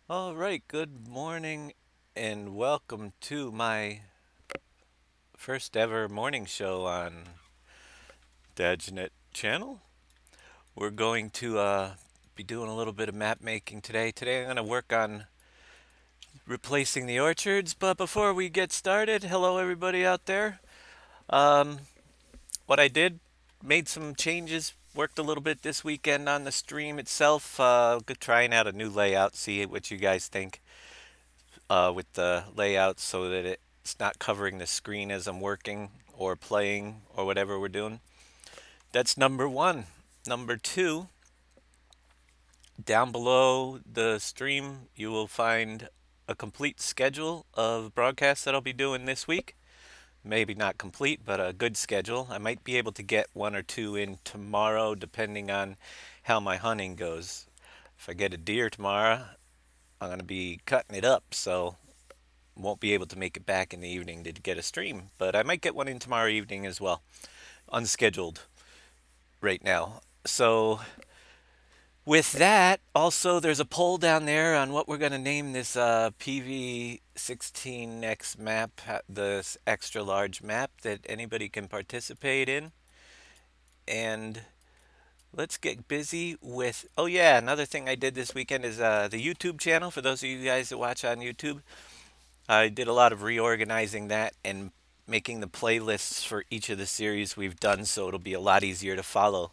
All right, good morning and welcome to my first ever morning show on Dadgenet channel. We're going to be doing a little bit of map making today. Today I'm going to work on replacing the orchards, but before we get started, hello everybody out there. Um, what I did, made some changes, worked a little bit this weekend on the stream itself, trying out a new layout, see what you guys think. With the layout so that it's not covering the screen as I'm working or playing or whatever we're doing. That's number one. Number two, down below the stream, you will find a complete schedule of broadcasts that I'll be doing this week. Maybe not complete, but a good schedule. I might be able to get one or two in tomorrow, depending on how my hunting goes. If I get a deer tomorrow, I'm going to be cutting it up, so won't be able to make it back in the evening to get a stream, but I might get one in tomorrow evening as well, unscheduled right now. So with that, also there's a poll down there on what we're going to name this PV16x map, this extra large map that anybody can participate in. And let's get busy with, oh yeah, another thing I did this weekend is the YouTube channel. For those of you guys that watch on YouTube, I did a lot of reorganizing that and making the playlists for each of the series we've done so it'll be a lot easier to follow.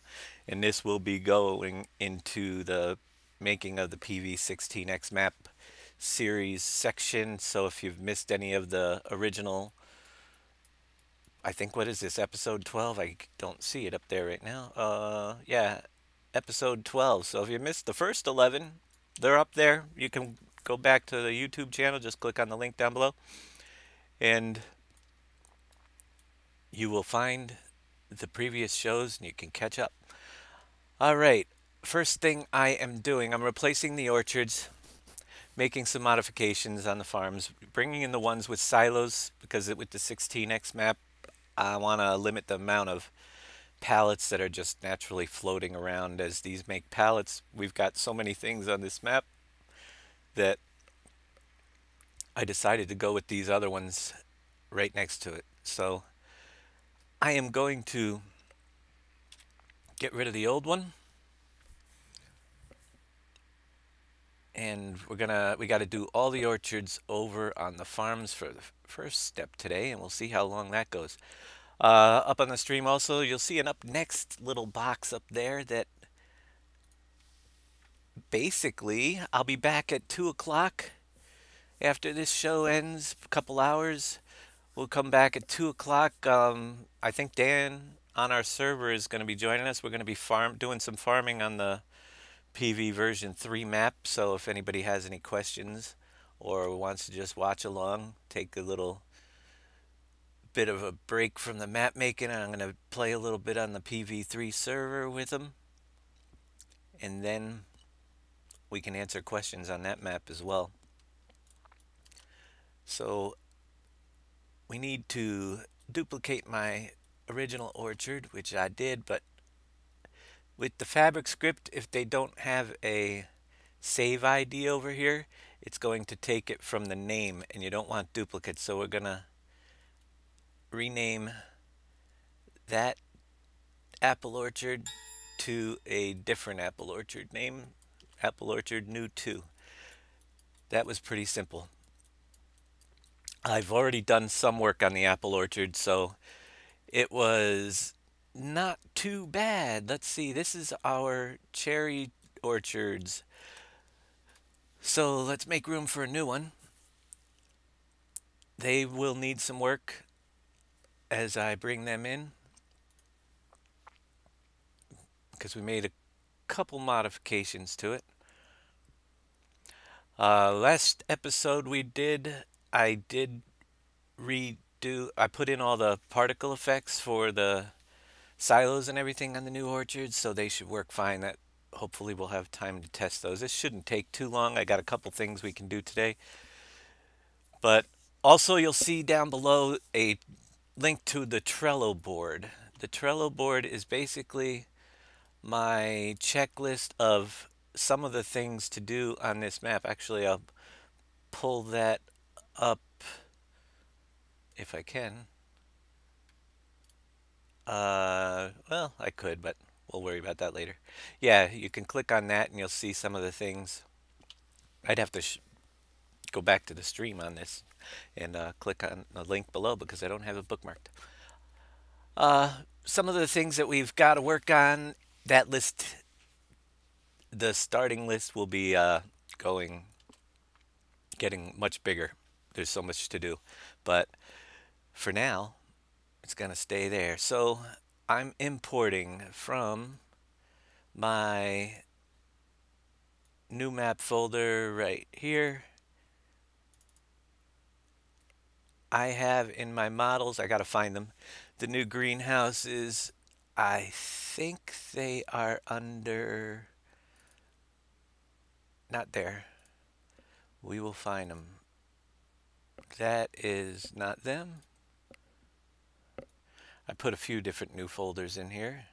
And this will be going into the making of the PV16X map series section. So if you've missed any of the original, I think, what is this, episode 12? I don't see it up there right now. Yeah, episode 12. So if you missed the first 11, they're up there. You can go back to the YouTube channel, just click on the link down below and you will find the previous shows and you can catch up. All right, first thing I am doing, I'm replacing the orchards, making some modifications on the farms, bringing in the ones with silos because with the 16x map, I want to limit the amount of pallets that are just naturally floating around as these make pallets. We've got so many things on this map that I decided to go with these other ones right next to it. So I am going to get rid of the old one, and we got to do all the orchards over on the farms for the first step today, and we'll see how long that goes. Up on the stream also, you'll see an up next little box up there that basically I'll be back at 2 o'clock after this show ends, a couple hours. We'll come back at 2 o'clock. I think Dan on our server is going to be joining us. We're going to be doing some farming on the PV version 3 map, so if anybody has any questions or wants to just watch along, take a little bit of a break from the map making, I'm going to play a little bit on the PV3 server with them, and then we can answer questions on that map as well. So we need to duplicate my original orchard, which I did, but with the fabric script, if they don't have a save ID over here, it's going to take it from the name, and you don't want duplicates. So we're going to rename that apple orchard to a different apple orchard name, apple orchard new 2. That was pretty simple. I've already done some work on the apple orchard, so it was not too bad. Let's see, this is our cherry orchards. So let's make room for a new one. They will need some work as I bring them in because we made a couple modifications to it. Last episode I did redo, I put in all the particle effects for the silos and everything on the new orchards, so they should work fine. That hopefully we'll have time to test those. This shouldn't take too long. I got a couple things we can do today. But also you'll see down below a link to the Trello board. The Trello board is basically my checklist of some of the things to do on this map. Actually, I'll pull that up if I can. Well, I could, but we'll worry about that later. Yeah, you can click on that and you'll see some of the things. I'd have to go back to the stream on this and click on the link below because I don't have it bookmarked. Some of the things that we've got to work on, that list, the starting list will be going, getting much bigger. There's so much to do. But for now, it's going to stay there. So I'm importing from my new map folder right here. I have in my models, I got to find them, the new greenhouses. I think they are under, not there. We will find them. That is not them. I put a few different new folders in here.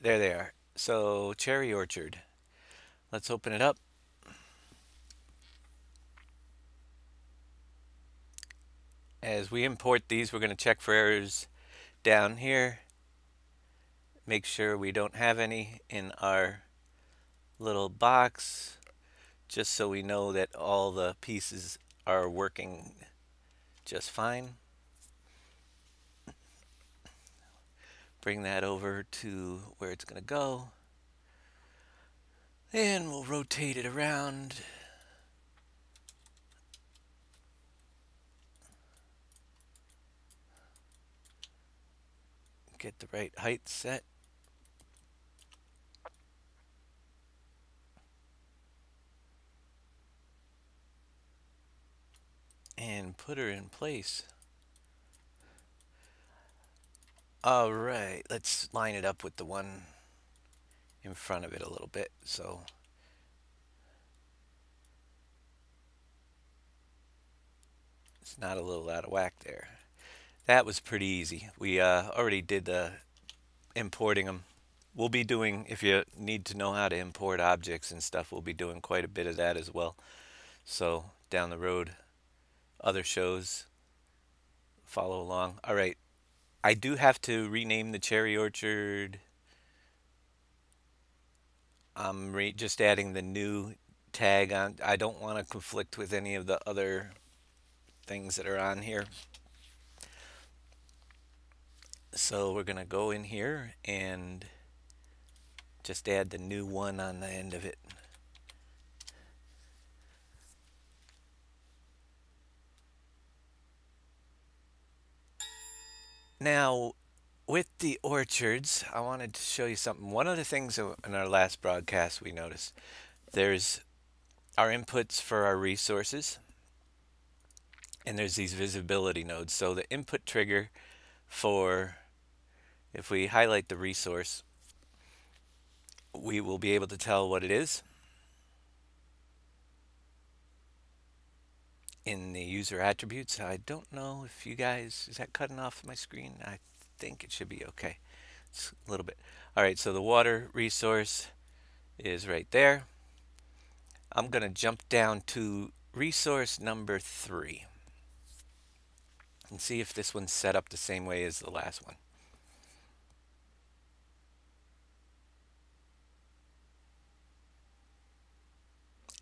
There they are. So cherry orchard. Let's open it up. As we import these, we're going to check for errors down here. Make sure we don't have any in our little box, just so we know that all the pieces are working just fine. Bring that over to where it's going to go. And we'll rotate it around. Get the right height set. And put her in place. All right, let's line it up with the one in front of it a little bit. So it's not a little out of whack there. That was pretty easy. We already did the importing them. We'll be doing, if you need to know how to import objects and stuff, we'll be doing quite a bit of that as well. So down the road, other shows, follow along. All right, I do have to rename the cherry orchard. I'm just adding the new tag on. I don't want to conflict with any of the other things that are on here. So we're going to go in here and just add the new one on the end of it. Now, with the orchards, I wanted to show you something. One of the things in our last broadcast we noticed, there's our inputs for our resources, and there's these visibility nodes. So the input trigger for, if we highlight the resource, we will be able to tell what it is in the user attributes. I don't know if you guys, is that cutting off my screen? I think it should be okay. It's a little bit. All right, so the water resource is right there. I'm going to jump down to resource number 3 and see if this one's set up the same way as the last one.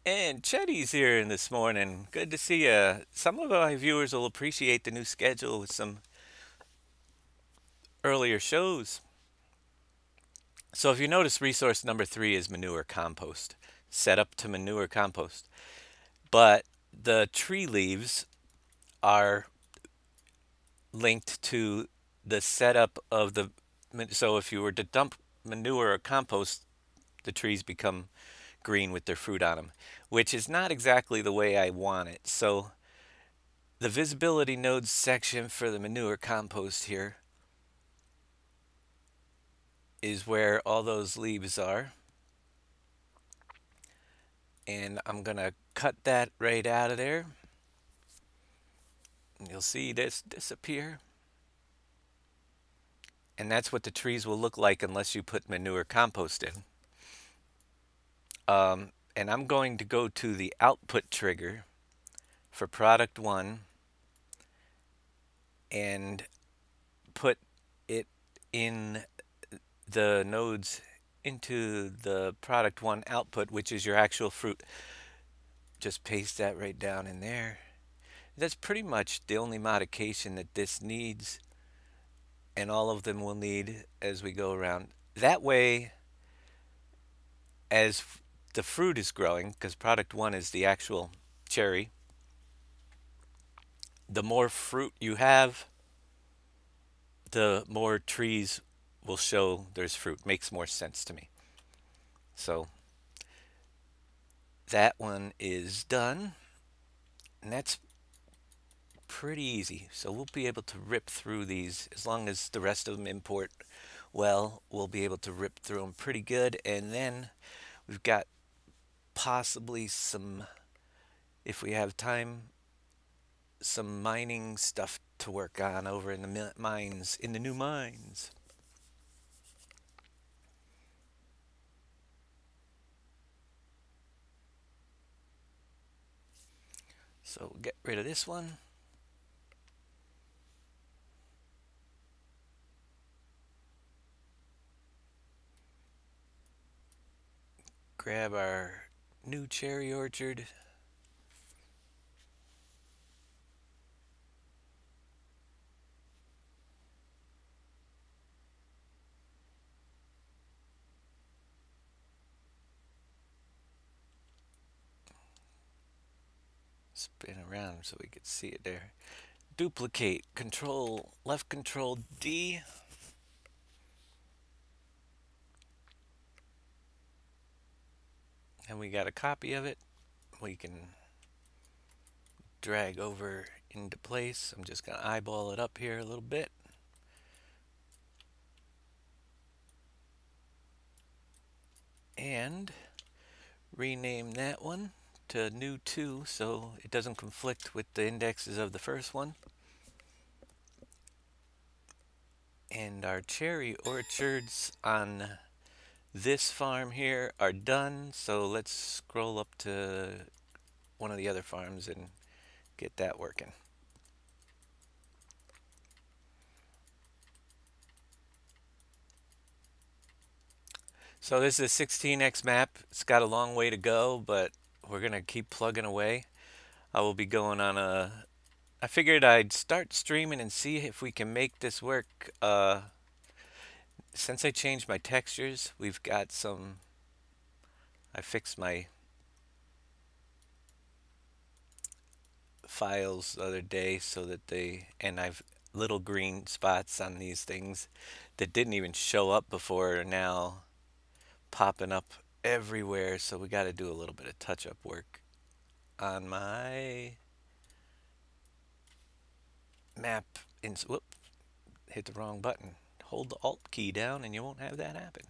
And Chetty's here this morning. Good to see you. Some of my viewers will appreciate the new schedule with some earlier shows. So if you notice, resource number 3 is manure compost. Set up to manure compost. But the tree leaves are linked to the setup of the, so if you were to dump manure or compost, the trees become green with their fruit on them, which is not exactly the way I want it. So the visibility nodes section for the manure compost here is where all those leaves are. And I'm going to cut that right out of there. And you'll see this disappear. And that's what the trees will look like unless you put manure compost in. And I'm going to go to the output trigger for product one and put it in the nodes into the product one output, which is your actual fruit. Just paste that right down in there. That's pretty much the only modification that this needs, and all of them will need as we go around. That way, as the fruit is growing, because product one is the actual cherry, the more fruit you have, the more trees will show there's fruit. Makes more sense to me. So that one is done, and that's pretty easy. So we'll be able to rip through these as long as the rest of them import well. We'll be able to rip through them pretty good, and then we've got possibly some, if we have time, some mining stuff to work on over in the mines, in the new mines. So we'll get rid of this one. Grab our new cherry orchard. Spin around so we can see it there. Duplicate, left control D. And we got a copy of it. We can drag over into place. I'm just going to eyeball it up here a little bit. And rename that one to new 2 so it doesn't conflict with the indexes of the first one. And our cherry orchards on this farm here are done, so let's scroll up to one of the other farms and get that working. So this is a 16x map. It's got a long way to go, but we're gonna keep plugging away. I will be going on I figured I'd start streaming and see if we can make this work. Since I changed my textures, we've got some, I fixed my files the other day so that and I've little green spots on these things that didn't even show up before are now popping up everywhere. So we got to do a little bit of touch-up work on my map. Whoop, hit the wrong button. Hold the Alt key down and you won't have that happen.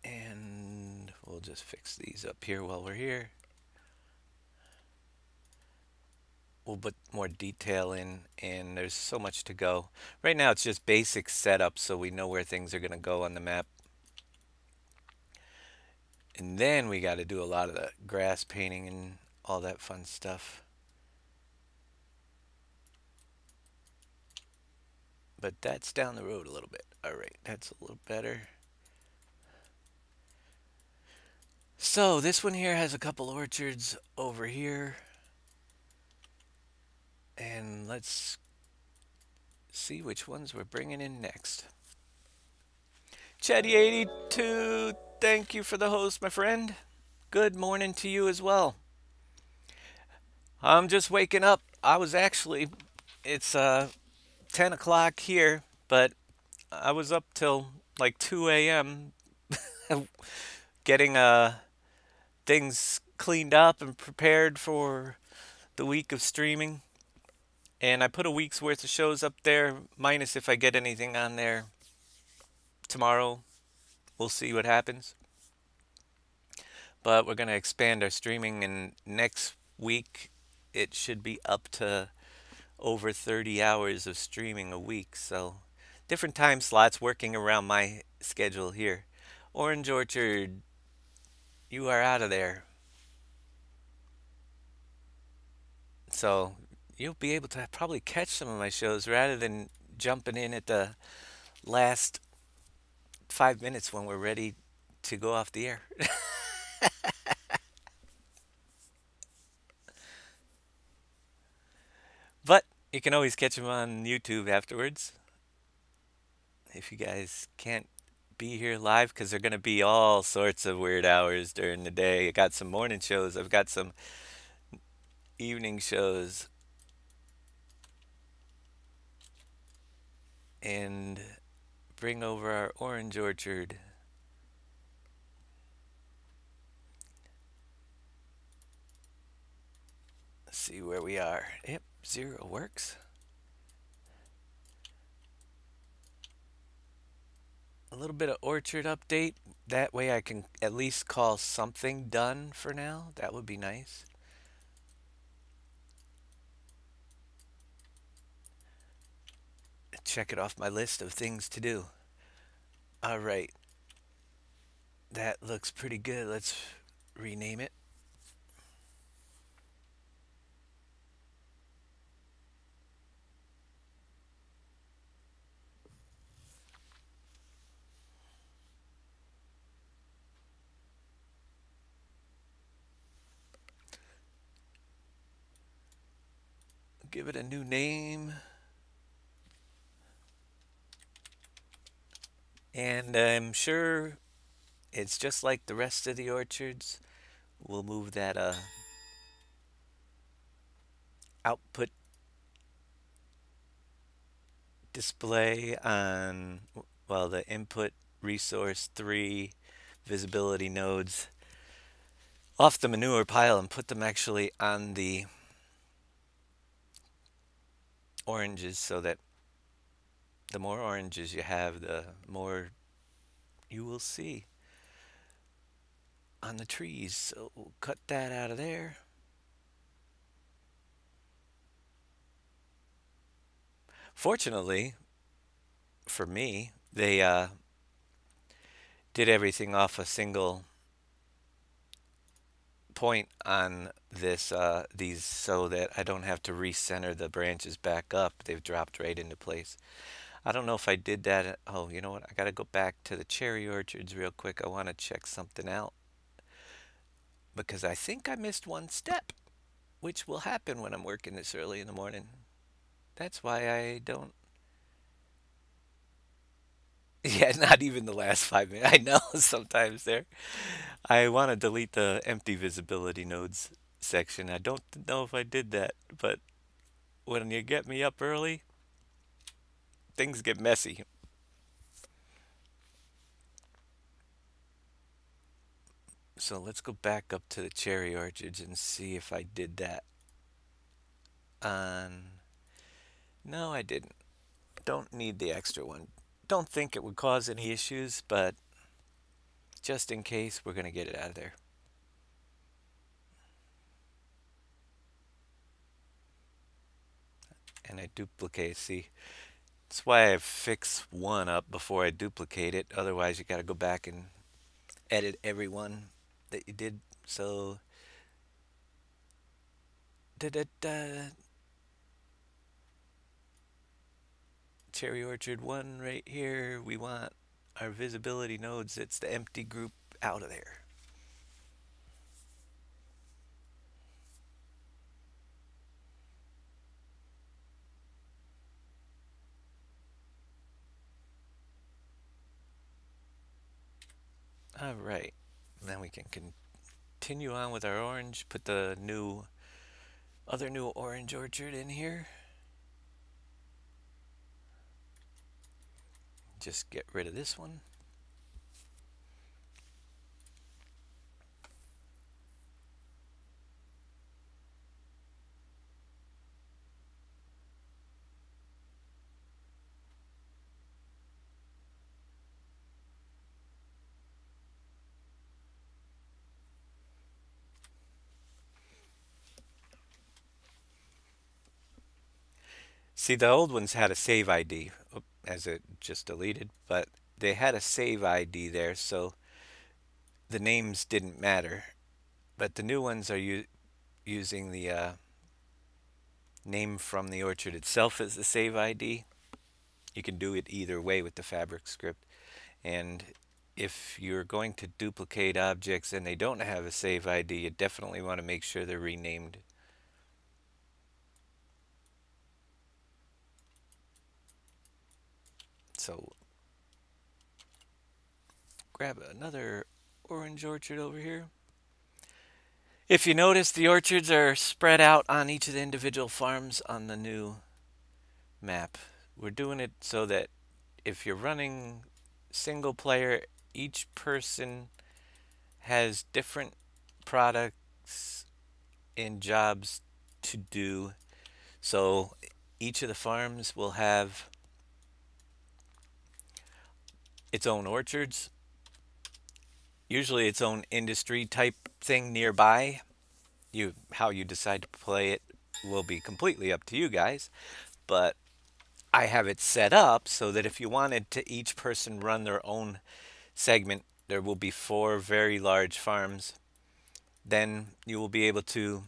And we'll just fix these up here while we're here. We'll put more detail in, and there's so much to go. Right now it's just basic setup so we know where things are going to go on the map. And then we got to do a lot of the grass painting and all that fun stuff. But that's down the road a little bit. All right, that's a little better. So this one here has a couple orchards over here. And let's see which ones we're bringing in next. Chetty82, thank you for the host, my friend. Good morning to you as well. I'm just waking up. It's 10 o'clock here, but I was up till like 2 a.m. getting things cleaned up and prepared for the week of streaming. And I put a week's worth of shows up there, minus if I get anything on there tomorrow. We'll see what happens. But we're going to expand our streaming, and next week it should be up to over 30 hours of streaming a week. So different time slots working around my schedule here. Orange Orchard, you are out of there. So you'll be able to probably catch some of my shows rather than jumping in at the last 5 minutes when we're ready to go off the air. But you can always catch them on YouTube afterwards if you guys can't be here live because they're going to be all sorts of weird hours during the day. I got some morning shows, I've got some evening shows, and bring over our orange orchard. Let's see where we are. Yep, 0 works. A little bit of orchard update. That way I can at least call something done for now. That would be nice. Check it off my list of things to do. All right. That looks pretty good. Let's rename it. Give it a new name. And I'm sure it's just like the rest of the orchards. We'll move that output display on, well, the input resource 3 visibility nodes off the manure pile and put them actually on the oranges so that the more oranges you have, the more you will see on the trees. So we'll cut that out of there. Fortunately, for me, they did everything off a single point on these so that I don't have to recenter the branches back up. They've dropped right into place. I don't know if I did that. Oh, you know what? I got to go back to the cherry orchards real quick. I want to check something out because I think I missed one step, which will happen when I'm working this early in the morning. That's why I don't. Yeah, not even the last 5 minutes. I know sometimes there. I want to delete the empty visibility nodes section. I don't know if I did that, but when you get me up early, things get messy. So let's go back up to the cherry orchards and see if I did that on. No, I didn't. Don't need the extra one. Don't think it would cause any issues, but just in case, we're going to get it out of there. And I duplicate. See, that's why I fix one up before I duplicate it. Otherwise, you got to go back and edit every one that you did. So, da da da. Cherry Orchard 1 right here. We want our visibility nodes. It's the empty group out of there. All right. Then we can continue on with our orange. Put the other new orange orchard in here. Just get rid of this one. See, the old ones had a save ID, as it just deleted, but they had a save ID there, so the names didn't matter. But the new ones are using the name from the orchard itself as the save ID. You can do it either way with the fabric script. And if you're going to duplicate objects and they don't have a save ID, you definitely want to make sure they're renamed. So grab another orange orchard over here. If you notice, the orchards are spread out on each of the individual farms on the new map. We're doing it so that if you're running single player, each person has different products and jobs to do. So each of the farms will have its own orchards, usually its own industry type thing nearby. How you decide to play it will be completely up to you guys, but I have it set up so that if you wanted to each person run their own segment, there will be 4 very large farms. Then you will be able to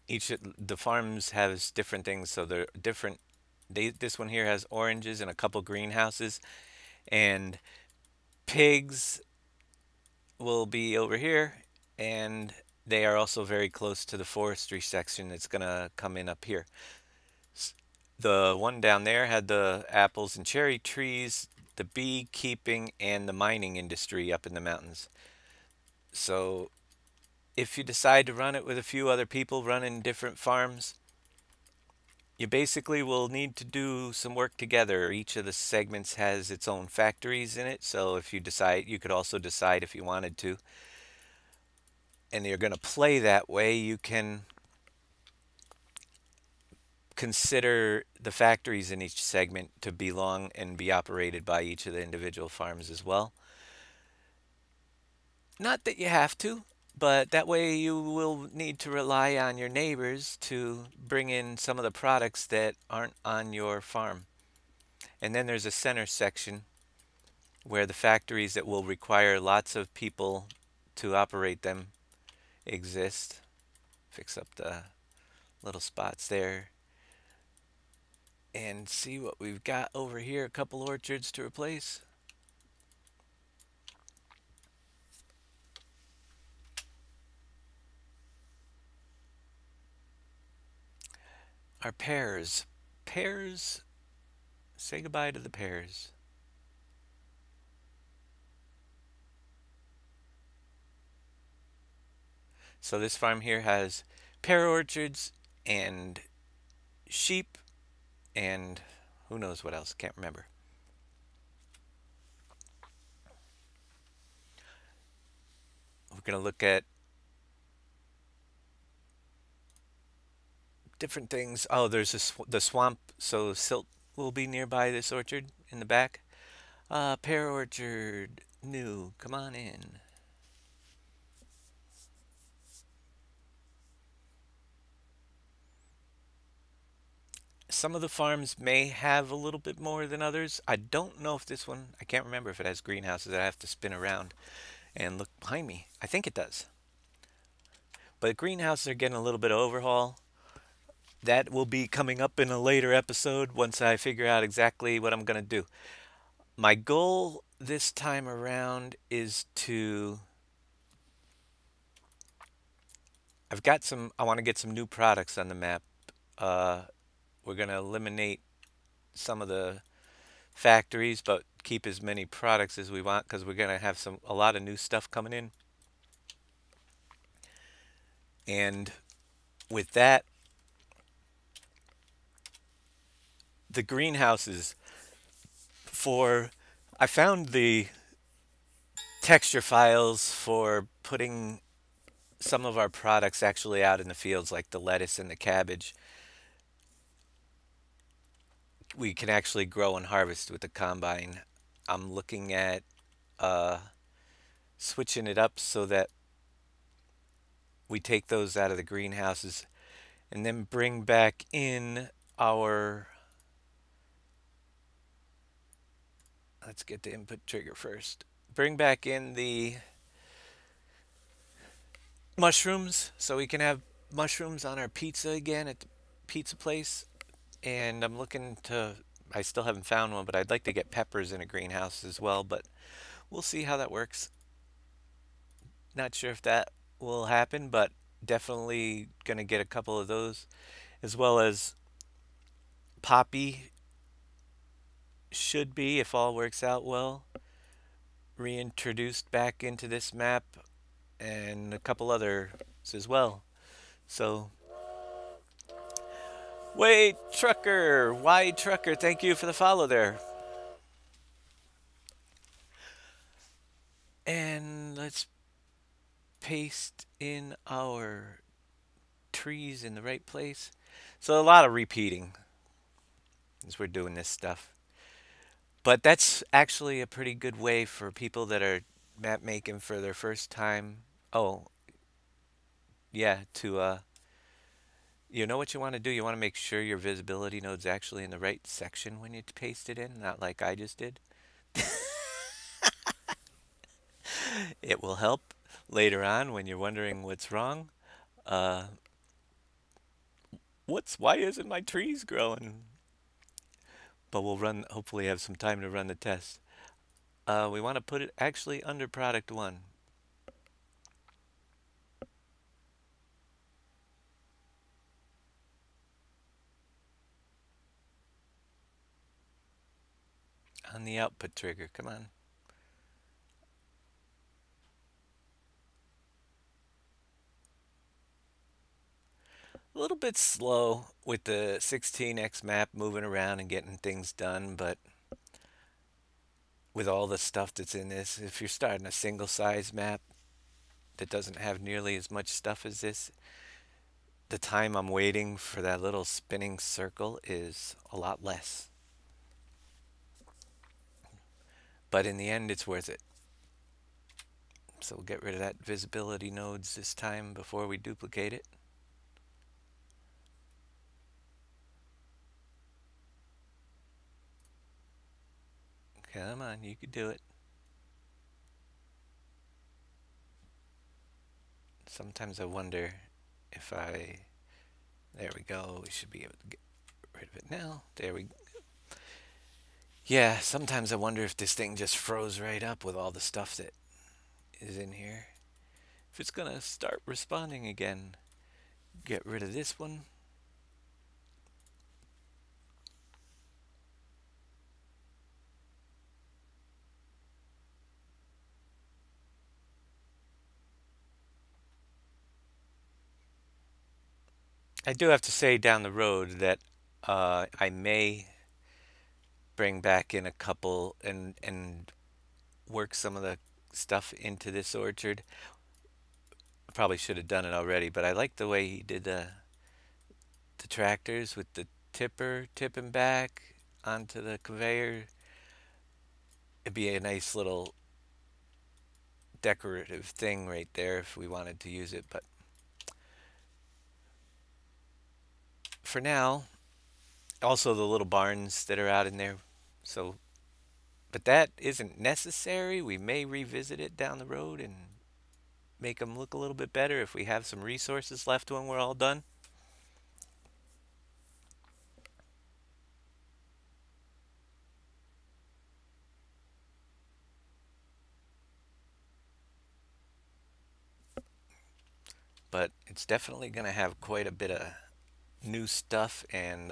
each of the farms has different things, so they're different. This one here has oranges and a couple greenhouses, and pigs will be over here, and they are also very close to the forestry section that's gonna come in up here. The one down there had the apples and cherry trees, the beekeeping, and the mining industry up in the mountains. So if you decide to run it with a few other people running different farms, you basically will need to do some work together. Each of the segments has its own factories in it, so if you decide, you could also decide if you wanted to, and you're going to play that way, you can consider the factories in each segment to belong and be operated by each of the individual farms as well. Not that you have to, but that way you will need to rely on your neighbors to bring in some of the products that aren't on your farm. And then there's a center section where the factories that will require lots of people to operate them exist. Fix up the little spots there and see what we've got over here. A couple orchards to replace. Our pears. Pears, say goodbye to the pears. So this farm here has pear orchards and sheep and who knows what else, can't remember. We're going to look at different things. Oh, there's the swamp, so silt will be nearby this orchard in the back. Pear orchard, new, come on in. Some of the farms may have a little bit more than others. I don't know if this one, I can't remember if it has greenhouses. I have to spin around and look behind me. I think it does. But greenhouses are getting a little bit of overhaul. That will be coming up in a later episode once I figure out exactly what I'm going to do. My goal this time around is to I want to get some new products on the map. We're going to eliminate some of the factories, but keep as many products as we want because we're going to have a lot of new stuff coming in. And with that, the greenhouses I found the texture files for putting some of our products actually out in the fields, like the lettuce and the cabbage. We can actually grow and harvest with the combine. I'm looking at uh, switching it up so that we take those out of the greenhouses and then bring back in our, let's get the input trigger first. Bring back in the mushrooms so we can have mushrooms on our pizza again at the pizza place. And I'm looking to, I still haven't found one, but I'd like to get peppers in a greenhouse as well, but we'll see how that works. Not sure if that will happen, but definitely going to get a couple of those, as well as poppy should be, if all works out well, reintroduced back into this map, and a couple others as well. So, wait, Trucker, why Trucker? Thank you for the follow there. And let's paste in our trees in the right place. So a lot of repeating as we're doing this stuff. But that's actually a pretty good way for people that are map making for their first time. Oh, yeah, to you know what you want to do? You want to make sure your visibility node's actually in the right section when you paste it in, not like I just did. It will help later on when you're wondering what's wrong. Uh, why isn't my trees growing? But we'll run, hopefully have some time to run the test. We want to put it actually under product one. On the output trigger, come on. A little bit slow with the 16x map moving around and getting things done, but with all the stuff that's in this, if you're starting a single size map that doesn't have nearly as much stuff as this, the time I'm waiting for that little spinning circle is a lot less. But in the end, it's worth it. So we'll get rid of that visibility nodes this time before we duplicate it. Come on, you could do it. Sometimes I wonder if there we go. We should be able to get rid of it now. There we go. Yeah, sometimes I wonder if this thing just froze right up with all the stuff that is in here. If it's gonna start responding again. Get rid of this one. I do have to say down the road that I may bring back in a couple and work some of the stuff into this orchard. I probably should have done it already, but I like the way he did the tractors with the tipper tipping back onto the conveyor. It'd be a nice little decorative thing right there if we wanted to use it, but for now, also the little barns that are out in there. So, but that isn't necessary. We may revisit it down the road and make them look a little bit better if we have some resources left when we're all done. But it's definitely going to have quite a bit of new stuff and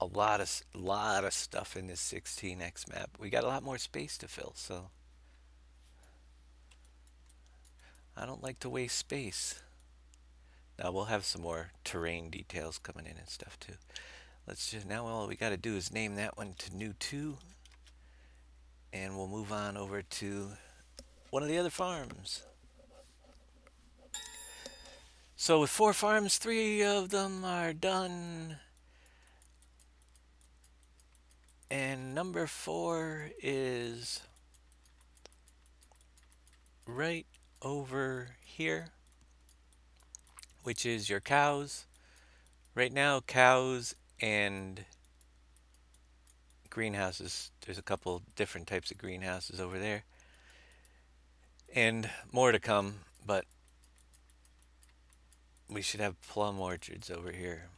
a lot of stuff in this 16x map. We got a lot more space to fill, so I don't like to waste space. Now we'll have some more terrain details coming in and stuff too. Let's just, now all we got to do is name that one to new 2, and we'll move on over to one of the other farms. So with 4 farms, 3 of them are done. And number 4 is right over here. which is your cows. Right now, cows and greenhouses. There's a couple different types of greenhouses over there, and more to come, but we should have plum orchards over here.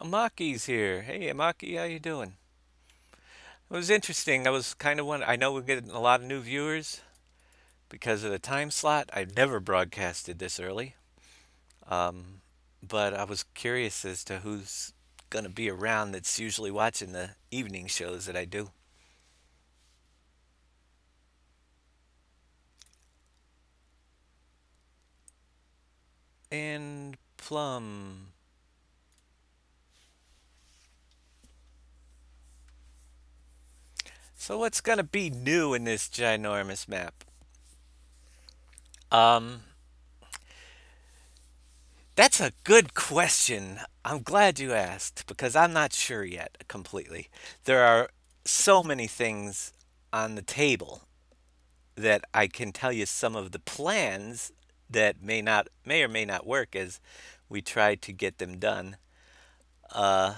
Amaki's here. Hey, Amaki, how you doing? It was interesting. I was kind of wondering. I know we're getting a lot of new viewers because of the time slot. I've never broadcasted this early, um, but I was curious as to who's gonna be around that's usually watching the evening shows that I do. And Plum. So what's gonna be new in this ginormous map? Um, that's a good question. I'm glad you asked because I'm not sure yet completely. There are so many things on the table that I can tell you some of the plans that may or may not work as we try to get them done. Uh,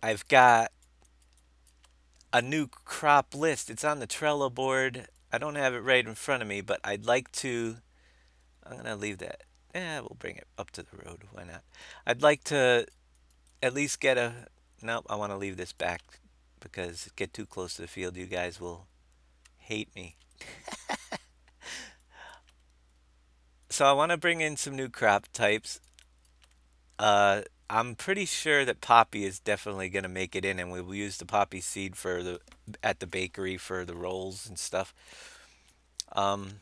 I've got a new crop list. It's on the Trello board. I don't have it right in front of me, but I'd like to. I'm gonna leave that. Yeah, we'll bring it up to the road. Why not? I'd like to at least get a. Nope, I want to leave this back because get too close to the field, you guys will hate me. So I want to bring in some new crop types. I'm pretty sure that poppy is definitely going to make it in, and we will use the poppy seed for the at the bakery for the rolls and stuff. Um,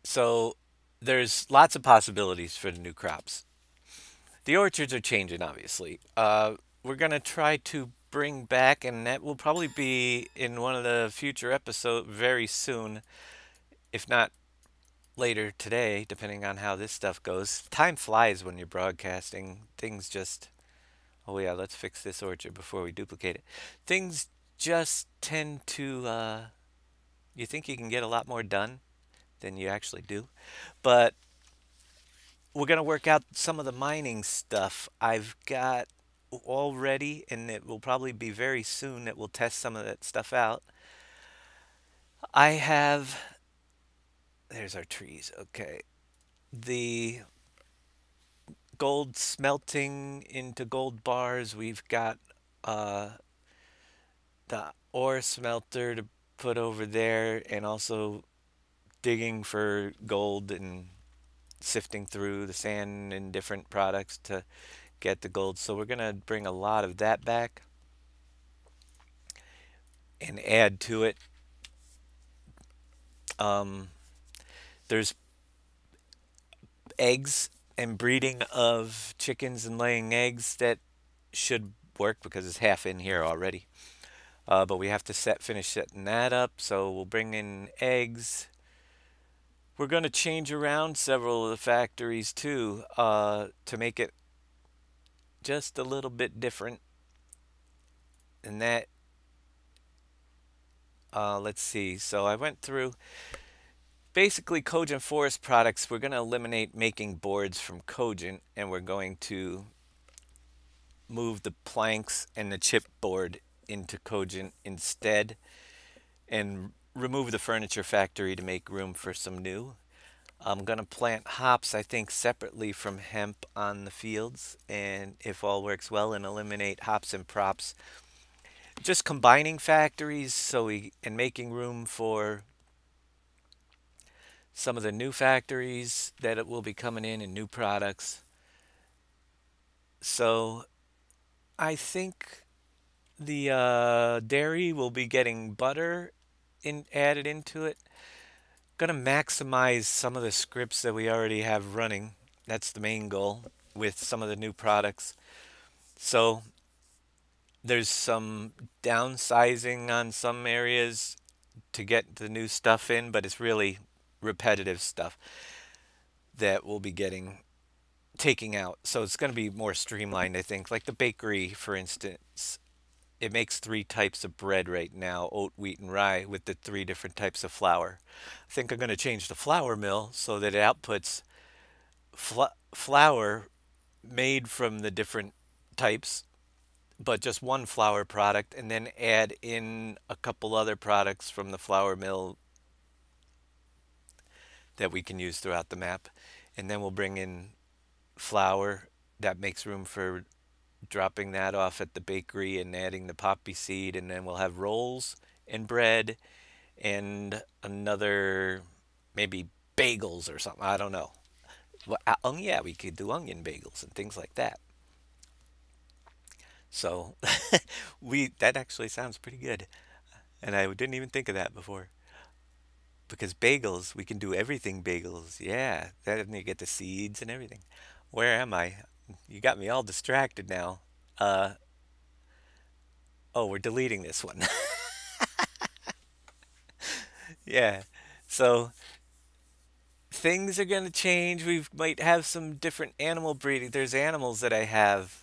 so there's lots of possibilities for the new crops. The orchards are changing, obviously. We're going to try to bring back, and that will probably be in one of the future episodes very soon, if not later today, depending on how this stuff goes. Time flies when you're broadcasting. Things just, oh yeah, let's fix this orchard before we duplicate it. Things just tend to, you think you can get a lot more done than you actually do. But we're going to work out some of the mining stuff. I've got all ready, and it will probably be very soon that we'll test some of that stuff out. I have, there's our trees, okay. The gold smelting into gold bars. We've got uh, the ore smelter to put over there, and also digging for gold and sifting through the sand and different products to get the gold. So we're gonna bring a lot of that back and add to it. Um, there's eggs and breeding of chickens and laying eggs that should work because it's half in here already. But we have to finish setting that up. So we'll bring in eggs. We're going to change around several of the factories too to make it just a little bit different. And that, let's see. So I went through basically Cogent Forest products. We're going to eliminate making boards from Cogent, and we're going to move the planks and the chipboard into Cogent instead, and remove the furniture factory to make room for some new. I'm going to plant hops, I think, separately from hemp on the fields, and if all works well, and eliminate hops and props. Just combining factories and making room for some of the new factories that it will be coming in and new products. So I think the dairy will be getting butter added into it. Gonna maximize some of the scripts that we already have running. That's the main goal with some of the new products. So There's some downsizing on some areas to get the new stuff in, but it's really repetitive stuff that we'll be getting taking out. So it's going to be more streamlined, I think. Like the bakery, for instance, it makes three types of bread right now: oat, wheat, and rye, with the three different types of flour. I think I'm going to change the flour mill so that it outputs flour made from the different types, but just one flour product, and then add in a couple other products from the flour mill that we can use throughout the map. And then we'll bring in flour that makes room for dropping that off at the bakery and adding the poppy seed, and then we'll have rolls and bread and another maybe bagels or something. I don't know. Well, yeah, we could do onion bagels and things like that. So we that actually sounds pretty good, and I didn't even think of that before. Because bagels, we can do everything bagels. Yeah, then you get the seeds and everything. Where am I? You got me all distracted now. Uh, oh, we're deleting this one. Yeah. So things are going to change. We might have some different animal breeding. There's animals that I have.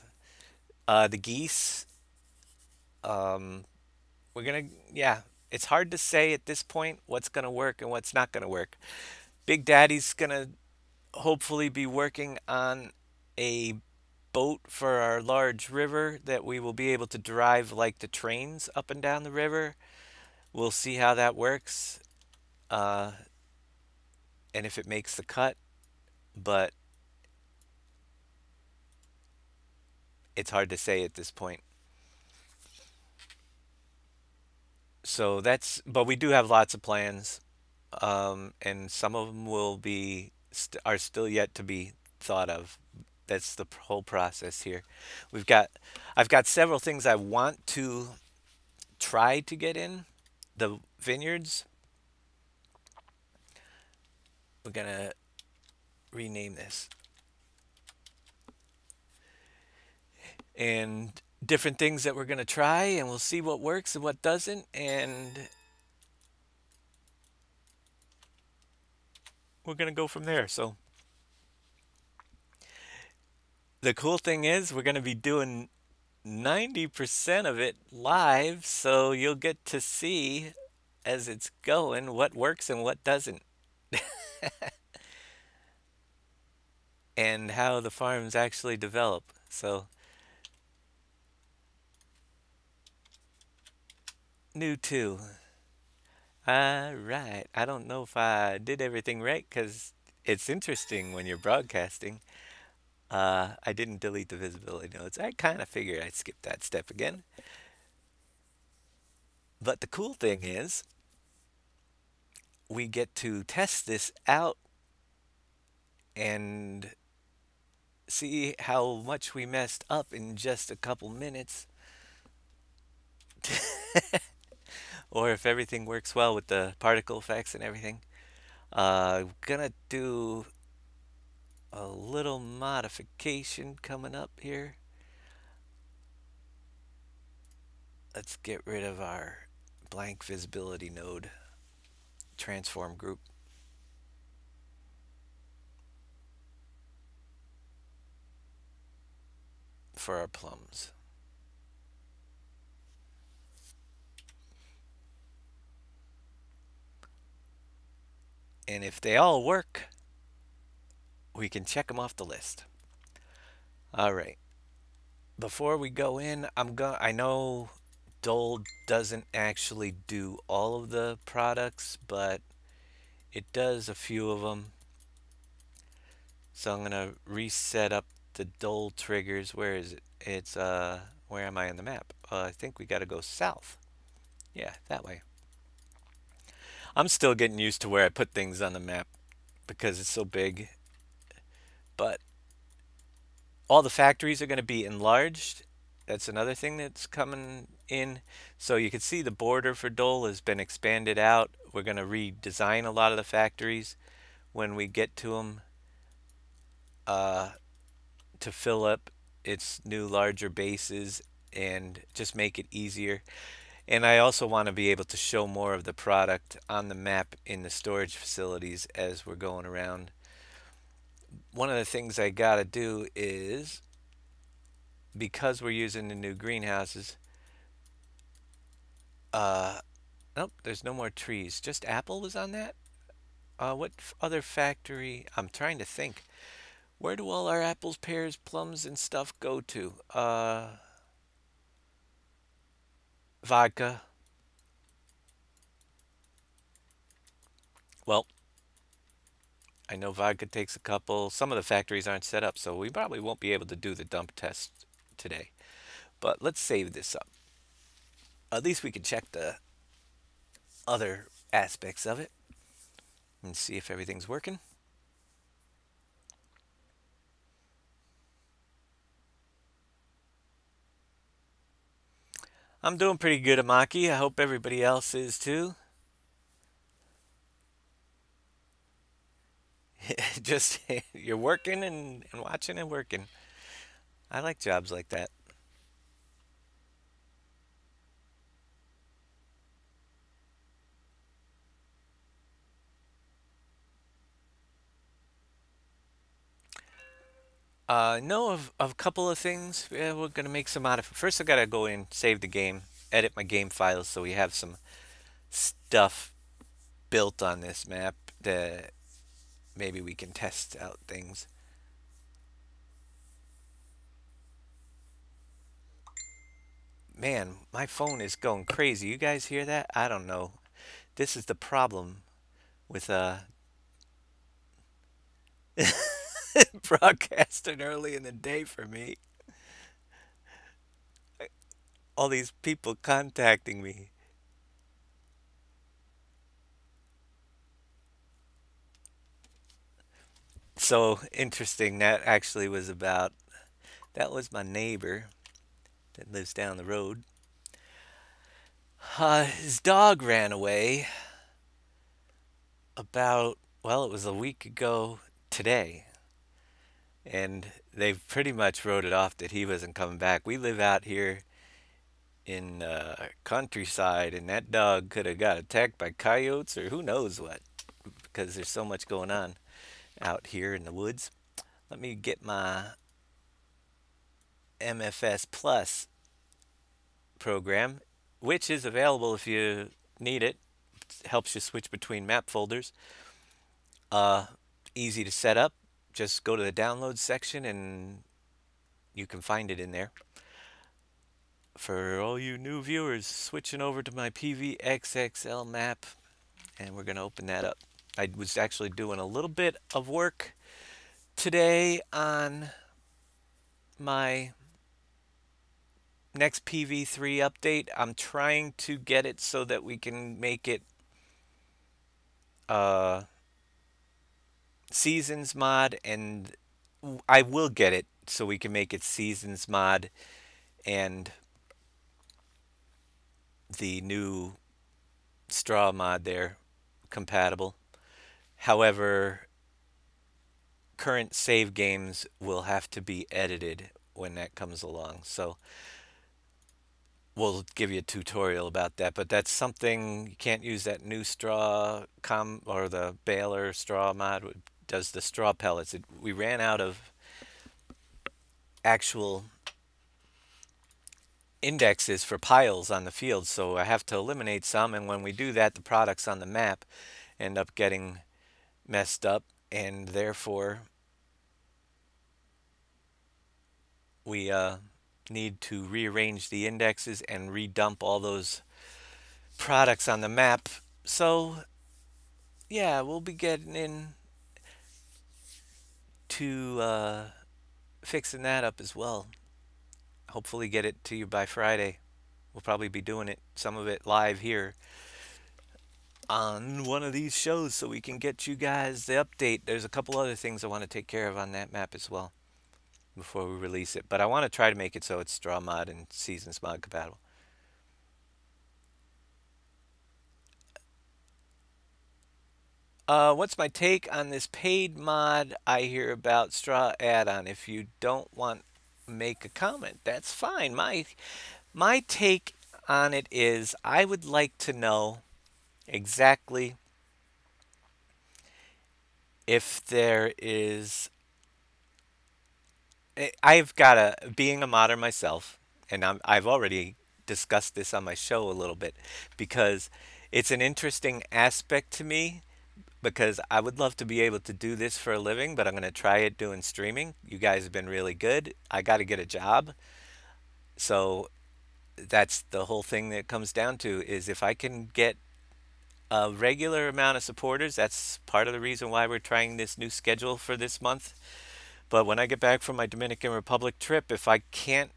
The geese. Um, we're gonna, yeah. It's hard to say at this point what's gonna work and what's not gonna work. Big Daddy's gonna hopefully be working on a boat for our large river that we will be able to drive like the trains up and down the river. We'll see how that works, uh, and if it makes the cut, but it's hard to say at this point. So that's, but we do have lots of plans, and some of them will be are still yet to be thought of. That's the whole process here. We've got, I've got several things I want to try to get in the vineyards. We're gonna rename this, and different things that we're gonna try, and we'll see what works and what doesn't, and we're gonna go from there. So the cool thing is we're gonna be doing 90% of it live, so you'll get to see as it's going what works and what doesn't, and how the farms actually develop. So new too. All right. I don't know if I did everything right because it's interesting when you're broadcasting. I didn't delete the visibility notes. I kind of figured I'd skip that step again. But the cool thing is we get to test this out and see how much we messed up in just a couple minutes. Or if everything works well with the particle effects and everything. Gonna do a little modification coming up here. Let's get rid of our blank visibility node transform group. For our plums. And if they all work, we can check them off the list. All right. Before we go in, I know Dole doesn't actually do all of the products, but it does a few of them. So I'm gonna reset up the Dole triggers. Where is it? It's where am I on the map? I think we got to go south. Yeah, that way. I'm still getting used to where I put things on the map because it's so big. But all the factories are going to be enlarged. That's another thing that's coming in. So you can see the border for Dole has been expanded out. We're going to redesign a lot of the factories when we get to them uh, to fill up its new larger bases and just make it easier. And I also want to be able to show more of the product on the map in the storage facilities as we're going around. One of the things I gotta do is, because we're using the new greenhouses, uh, nope, there's no more trees. Just Apple was on that? What other factory? I'm trying to think. Where do all our apples, pears, plums, and stuff go to? Vodka. Well, I know vodka takes a couple. Some of the factories aren't set up, so we probably won't be able to do the dump test today. But let's save this up. At least we can check the other aspects of it and see if everything's working. I'm doing pretty good, Amaki. I hope everybody else is too. Just you're working and watching and working. I like jobs like that. Know of a couple of things. Yeah, we're gonna make some out of. First, I gotta go in, save the game, edit my game files so we have some stuff built on this map that maybe we can test out things. Man, my phone is going crazy. You guys hear that? I don't know. This is the problem with broadcasting early in the day for me. All these people contacting me. So interesting. That actually was about, that was my neighbor that lives down the road. His dog ran away about, well, it was a week ago today. And they pretty much wrote it off that he wasn't coming back. We live out here in countryside, and that dog could have got attacked by coyotes or who knows what, because there's so much going on out here in the woods. Let me get my MFS Plus program, which is available if you need it. It helps you switch between map folders. Uh, Easy to set up. Just go to the download section and you can find it in there. For all you new viewers, switching over to my PV16x map, and we're going to open that up. I was actually doing a little bit of work today on my next PV3 update. I'm trying to get it so that we can make it uh, seasons mod, and I will get it so we can make it seasons mod and the new straw mod there compatible. However, current save games will have to be edited when that comes along. So we'll give you a tutorial about that, but that's something you can't use that new straw or the baler straw mod does the straw pellets. We ran out of actual indexes for piles on the field, so I have to eliminate some, and when we do that, the products on the map end up getting messed up, and therefore we need to rearrange the indexes and redump all those products on the map. So yeah, we'll be getting in to fixing that up as well. Hopefully get it to you by Friday. We'll probably be doing it, some of it live here on one of these shows so we can get you guys the update. There's a couple other things I want to take care of on that map as well before we release it. But I want to try to make it so it's straw mod and seasons mod compatible. What's my take on this paid mod I hear about straw add-on? If you don't want make a comment. That's fine. My take on it is I would like to know exactly if there is I've got a being a modder myself, and I've already discussed this on my show a little bit because it's an interesting aspect to me because I would love to be able to do this for a living, but I'm going to try it doing streaming. You guys have been really good. I got to get a job. So that's the whole thing that comes down to is if I can get a regular amount of supporters, that's part of the reason why we're trying this new schedule for this month. But when I get back from my Dominican Republic trip, if I can't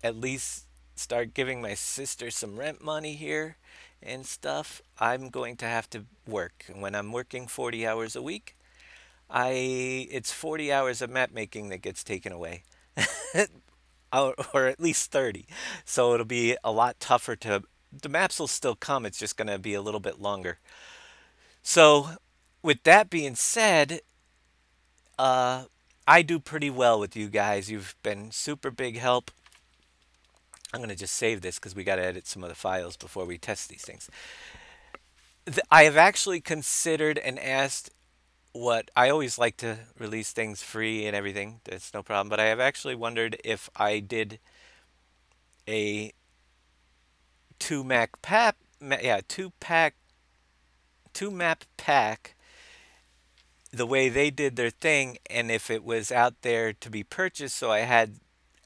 at least start giving my sister some rent money here and stuff, I'm going to have to work. And when I'm working 40 hours a week, it's 40 hours of map making that gets taken away. Or at least 30. So it'll be a lot tougher to the maps will still come, it's just going to be a little bit longer. So with that being said, uh I do pretty well with you guys. You've been super big help. I'm going to just save this because we got to edit some of the files before we test these things. I have actually considered and asked what I always like to release things free and everything. That's no problem. But I have actually wondered if I did a two Mac pack, yeah, two map pack the way they did their thing, and if it was out there to be purchased, so I had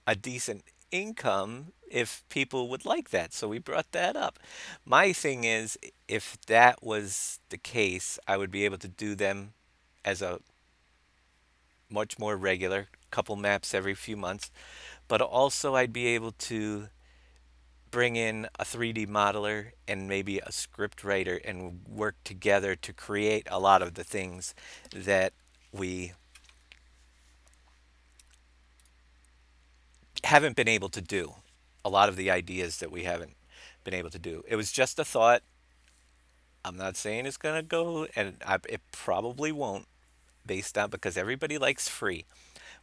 a decent income if people would like that. So we brought that up. My thing is, if that was the case, I would be able to do them as a much more regular couple maps every few months, but also I'd be able to bring in a 3D modeler and maybe a script writer and work together to create a lot of the things that we haven't been able to do. A lot of the ideas that we haven't been able to do. It was just a thought. I'm not saying it's going to go, and it probably won't, based on because everybody likes free,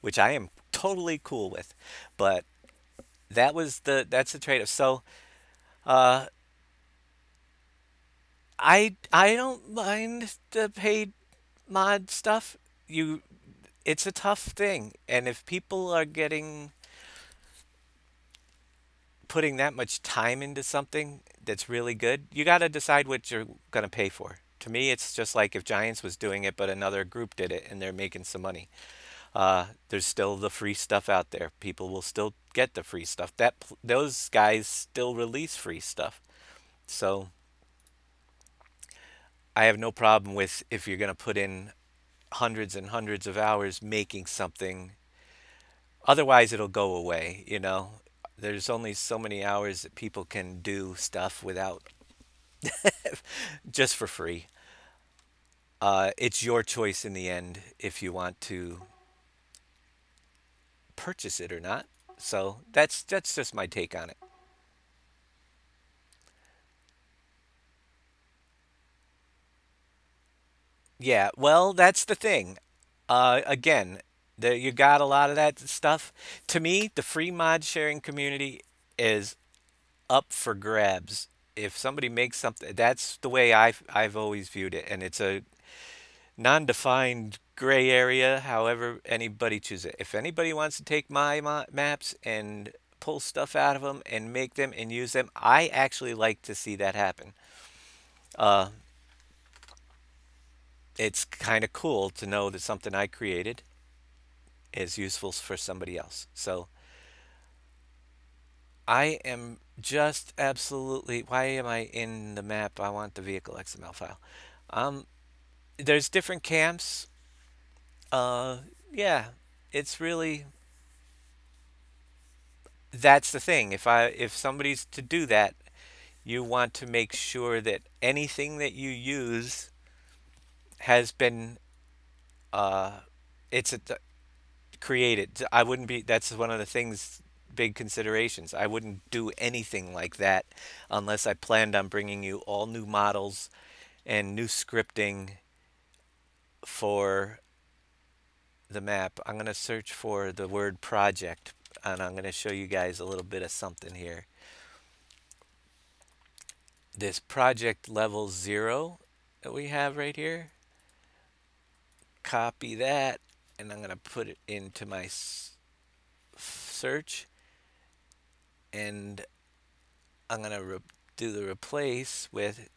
which I am totally cool with. But that's the trade-off. So uh, I don't mind the paid mod stuff. You, it's a tough thing, and if people are putting that much time into something that's really good, you got to decide what you're going to pay for. To me, it's just like if Giants was doing it, but another group did it, and they're making some money. There's still the free stuff out there. People will still get the free stuff. Those guys still release free stuff. So I have no problem with if you're going to put in hundreds and hundreds of hours making something. Otherwise, it'll go away, you know. There's only so many hours that people can do stuff without just for free. It's your choice in the end if you want to purchase it or not. So that's just my take on it. Yeah, well, that's the thing. Again, you got a lot of that stuff. To me, the free mod sharing community is up for grabs. If somebody makes something, that's the way I've always viewed it, and it's a non-defined gray area. However, anybody chooses it. If anybody wants to take my maps and pull stuff out of them and make them and use them, I actually like to see that happen. Uh, it's kind of cool to know that something I created is useful for somebody else. So I am just absolutely. Why am I in the map? I want the vehicle XML file. Um, there's different camps. Uh, yeah, it's really that's the thing. If somebody's to do that, you want to make sure that anything that you use has been uh, it's created. I wouldn't be. That's one of the things. Big considerations. I wouldn't do anything like that unless I planned on bringing you all new models and new scripting for the map. I'm going to search for the word project. and I'm going to show you guys a little bit of something here. This project level 0 that we have right here, copy that, and I'm going to put it into my search, and I'm going to do the replace with,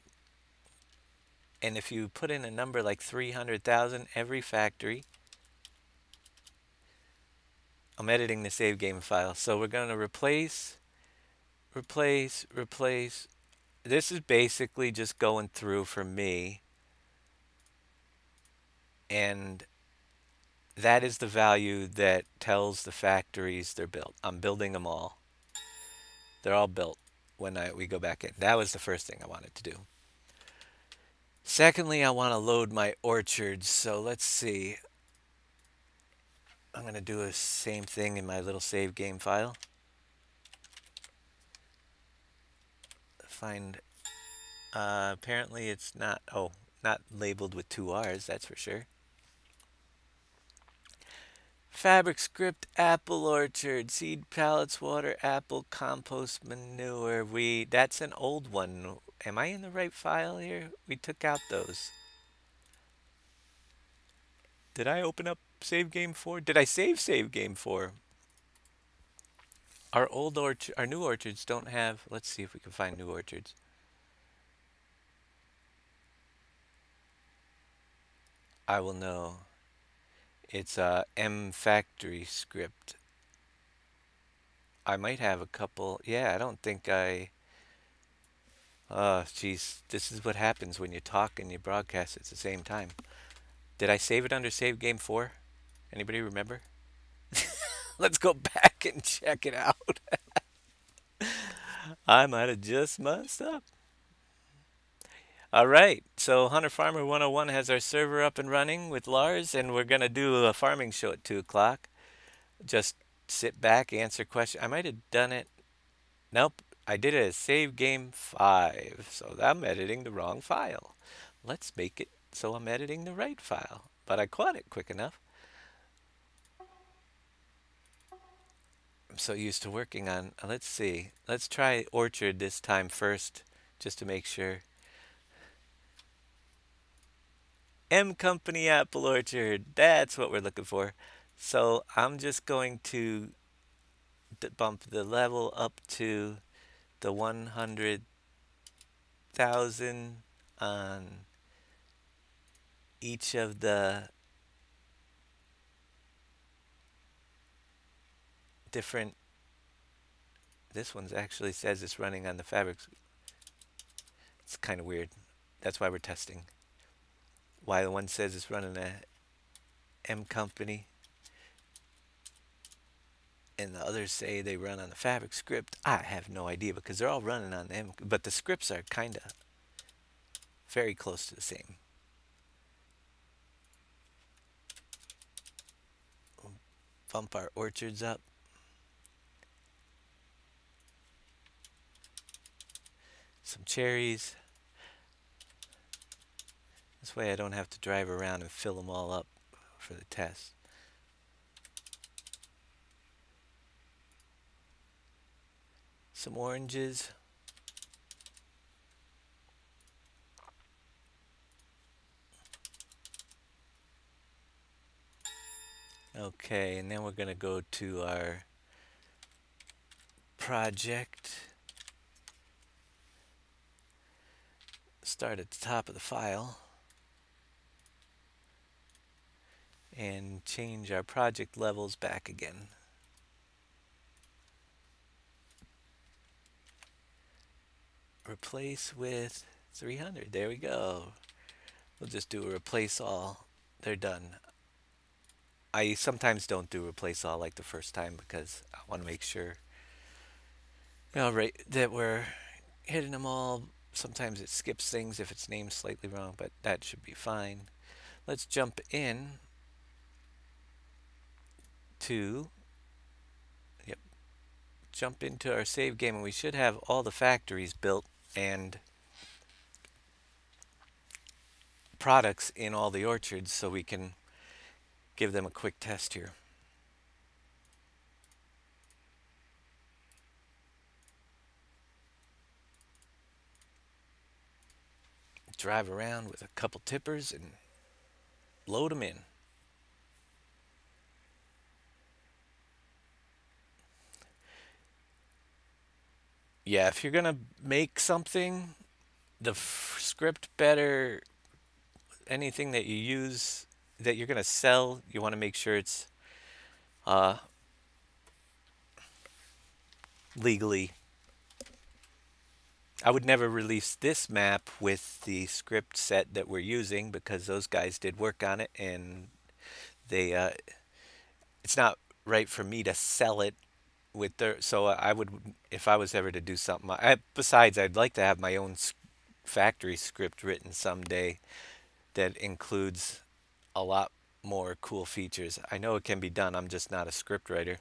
and if you put in a number like 300,000 every factory, I'm editing the save game file. So we're going to replace, replace, replace. This is basically just going through for me, and that is the value that tells the factories they're built. I'm building them all. They're all built when we go back in. That was the first thing I wanted to do. Secondly, I want to load my orchards. So let's see. I'm going to do the same thing in my little save game file. Find, apparently it's not, not labeled with 2 R's, that's for sure. Fabric script, apple orchard, seed pallets, water, apple, compost, manure, weed. That's an old one. Am I in the right file here? We took out those. Did I open up save game 4? Did I save game 4? Our old orchard, our new orchards don't have, let's see if we can find new orchards. I will know. It's a M factory script. I might have a couple. Yeah, I don't think I. Oh, geez. This is what happens when you talk and you broadcast at the same time. Did I save it under save game 4? Anybody remember? Let's go back and check it out. I might have just messed up. All right, so Hunter Farmer 101 has our server up and running with Lars, and we're going to do a farming show at 2 o'clock. Just sit back, answer questions. I might have done it. Nope, I did it as save game 5, so I'm editing the wrong file. Let's make it so I'm editing the right file, but I caught it quick enough. I'm so used to working on, let's see. Let's try orchard this time first, just to make sure. M Company Apple Orchard. That's what we're looking for. So I'm just going to bump the level up to the 100,000 on each of the different. This one's actually says it's running on the fabrics. It's kind of weird. That's why we're testing. Why the one says it's running a M Company and the others say they run on the fabric script. I have no idea because they're all running on them, but the scripts are kind of very close to the same. We'll bump our orchards up. Some cherries. This way I don't have to drive around and fill them all up for the test. Some oranges. Okay, and then we're going to go to our project. Start at the top of the file. And change our project levels back again. Replace with 300. There we go. We'll just do a replace all. They're done. I sometimes don't do replace all like the first time because I want to make sure right, that we're hitting them all. Sometimes it skips things if it's named slightly wrong, but that should be fine. Let's jump in to, jump into our save game, and we should have all the factories built and products in all the orchards so we can give them a quick test here. drive around with a couple tippers and load them in. Yeah, if you're gonna make something, the script better, anything that you use that you're gonna sell, you want to make sure it's uh, legally. I would never release this map with the script set that we're using because those guys did work on it and they it's not right for me to sell it with their, so I would, if I was ever to do something, besides I'd like to have my own factory script written someday that includes a lot more cool features. I know it can be done, I'm just not a script writer.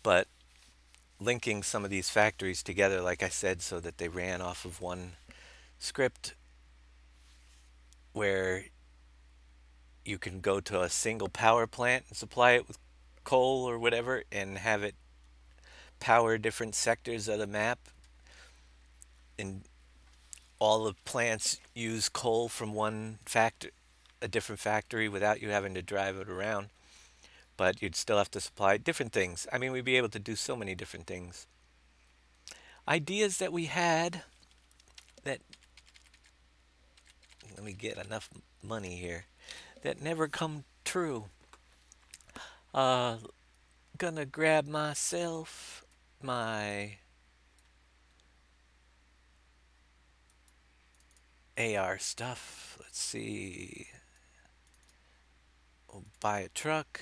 But linking some of these factories together, like I said, so that they ran off of one script where you can go to a single power plant and supply it with coal or whatever and have it power different sectors of the map. And all the plants use coal from one factor, a different factory, without you having to drive it around. But you'd still have to supply different things. I mean, we'd be able to do so many different things. Ideas that we had that, let me get enough money here, that never come true. Uh, Gonna grab myself my AR stuff. Let's see. We'll buy a truck.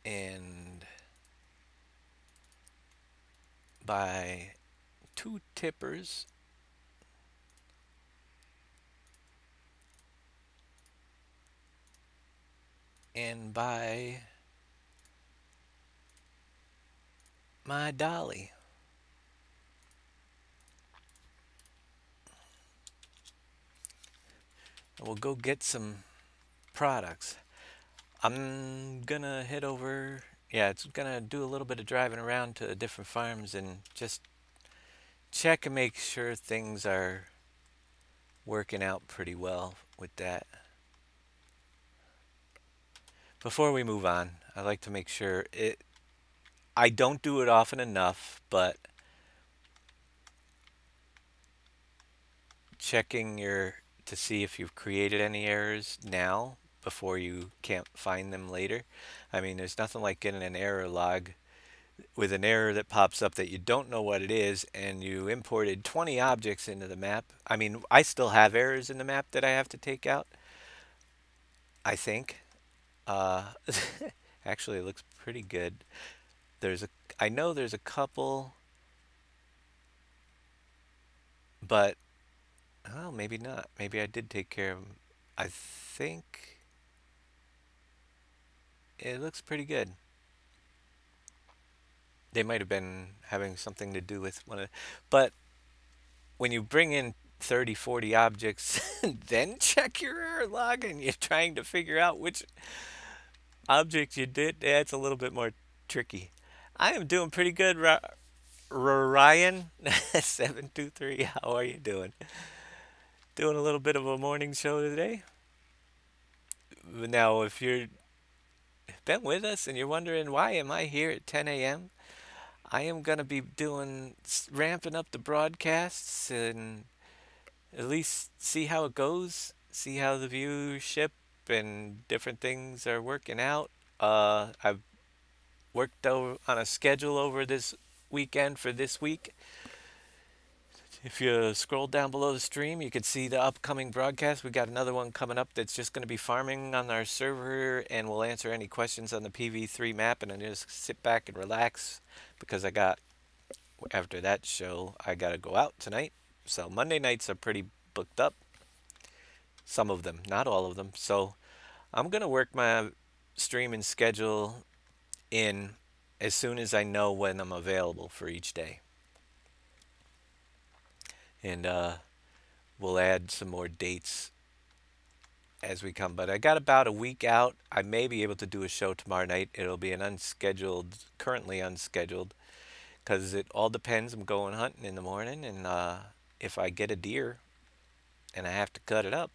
And buy 2 tippers. And buy my dolly. And we'll go get some products. I'm gonna head over, yeah, it's gonna do a little bit of driving around to different farms and just check and make sure things are working out pretty well with that. Before we move on, I like to make sure it, I don't do it often enough, but checking your, to see if you've created any errors now before you can't find them later. I mean, there's nothing like getting an error log with an error that pops up that you don't know what it is, and you imported 20 objects into the map. I mean, I still have errors in the map that I have to take out, I think. Uh, Actually, it looks pretty good. There's a, I know there's a couple, but, oh, maybe not. Maybe I did take care of them. I think it looks pretty good. They might have been having something to do with one of, but when you bring in 30, 40 objects, then check your error log and you're trying to figure out which object you did, it's a little bit more tricky. I am doing pretty good, Ryan 723. How are you doing? Doing a little bit of a morning show today. Now, if you've been with us and you're wondering why am I here at 10 a.m., I am going to be doing, ramping up the broadcasts and at least see how it goes, see how the viewership and different things are working out. I've worked over on a schedule over this weekend for this week. If you scroll down below the stream, you can see the upcoming broadcast. We got another one coming up that's just going to be farming on our server, and we'll answer any questions on the PV3 map, and then just sit back and relax because I got, after that show, I got to go out tonight. So Monday nights are pretty booked up. Some of them, not all of them. So I'm going to work my streaming schedule in as soon as I know when I'm available for each day. And we'll add some more dates as we come. But I got about a week out. I may be able to do a show tomorrow night. It'll be an unscheduled, currently unscheduled, because it all depends. I'm going hunting in the morning, and if I get a deer and I have to cut it up,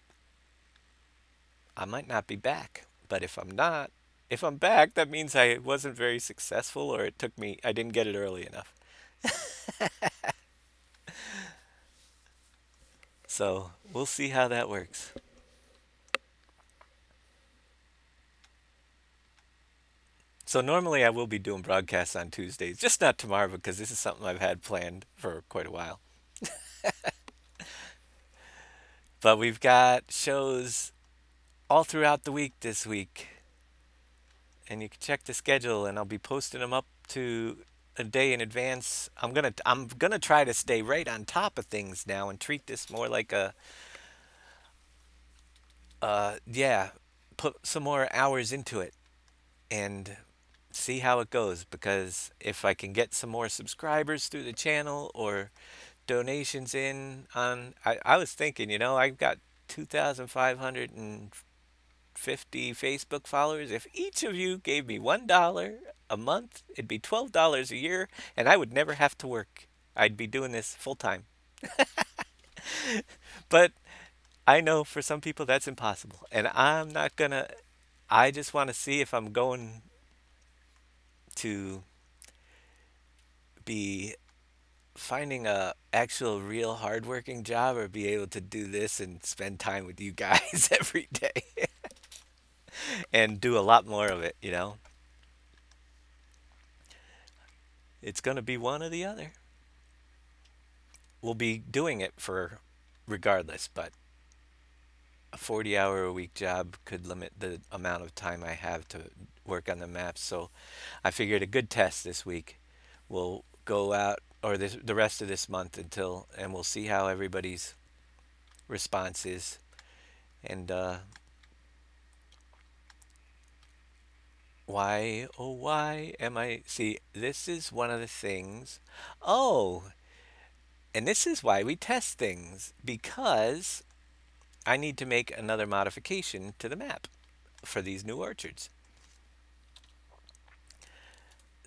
I might not be back. But if I'm not, if I'm back, that means I wasn't very successful, or it took me, I didn't get it early enough. So we'll see how that works. So normally I will be doing broadcasts on Tuesdays, just not tomorrow because this is something I've had planned for quite a while. But we've got shows all throughout the week this week, and you can check the schedule, and I'll be posting them up to a day in advance. I'm gonna try to stay right on top of things now and treat this more like a yeah, put some more hours into it and see how it goes, because if I can get some more subscribers through the channel or donations in on, I was thinking, I've got 2,550 Facebook followers. If each of you gave me $1 a month, it'd be $12 a year, and I would never have to work. I'd be doing this full time. But I know for some people that's impossible, and I'm not gonna. I just want to see if I'm going to be finding a actual real hardworking job, or be able to do this and spend time with you guys every day and do a lot more of it. It's going to be one or the other. We'll be doing it for regardless, but a 40-hour a week job could limit the amount of time I have to work on the maps. So I figured a good test this week will go out, or the rest of this month, and we'll see how everybody's response is. And why, oh, why am I? See, this is one of the things. Oh, and this is why we test things, because I need to make another modification to the map for these new orchards.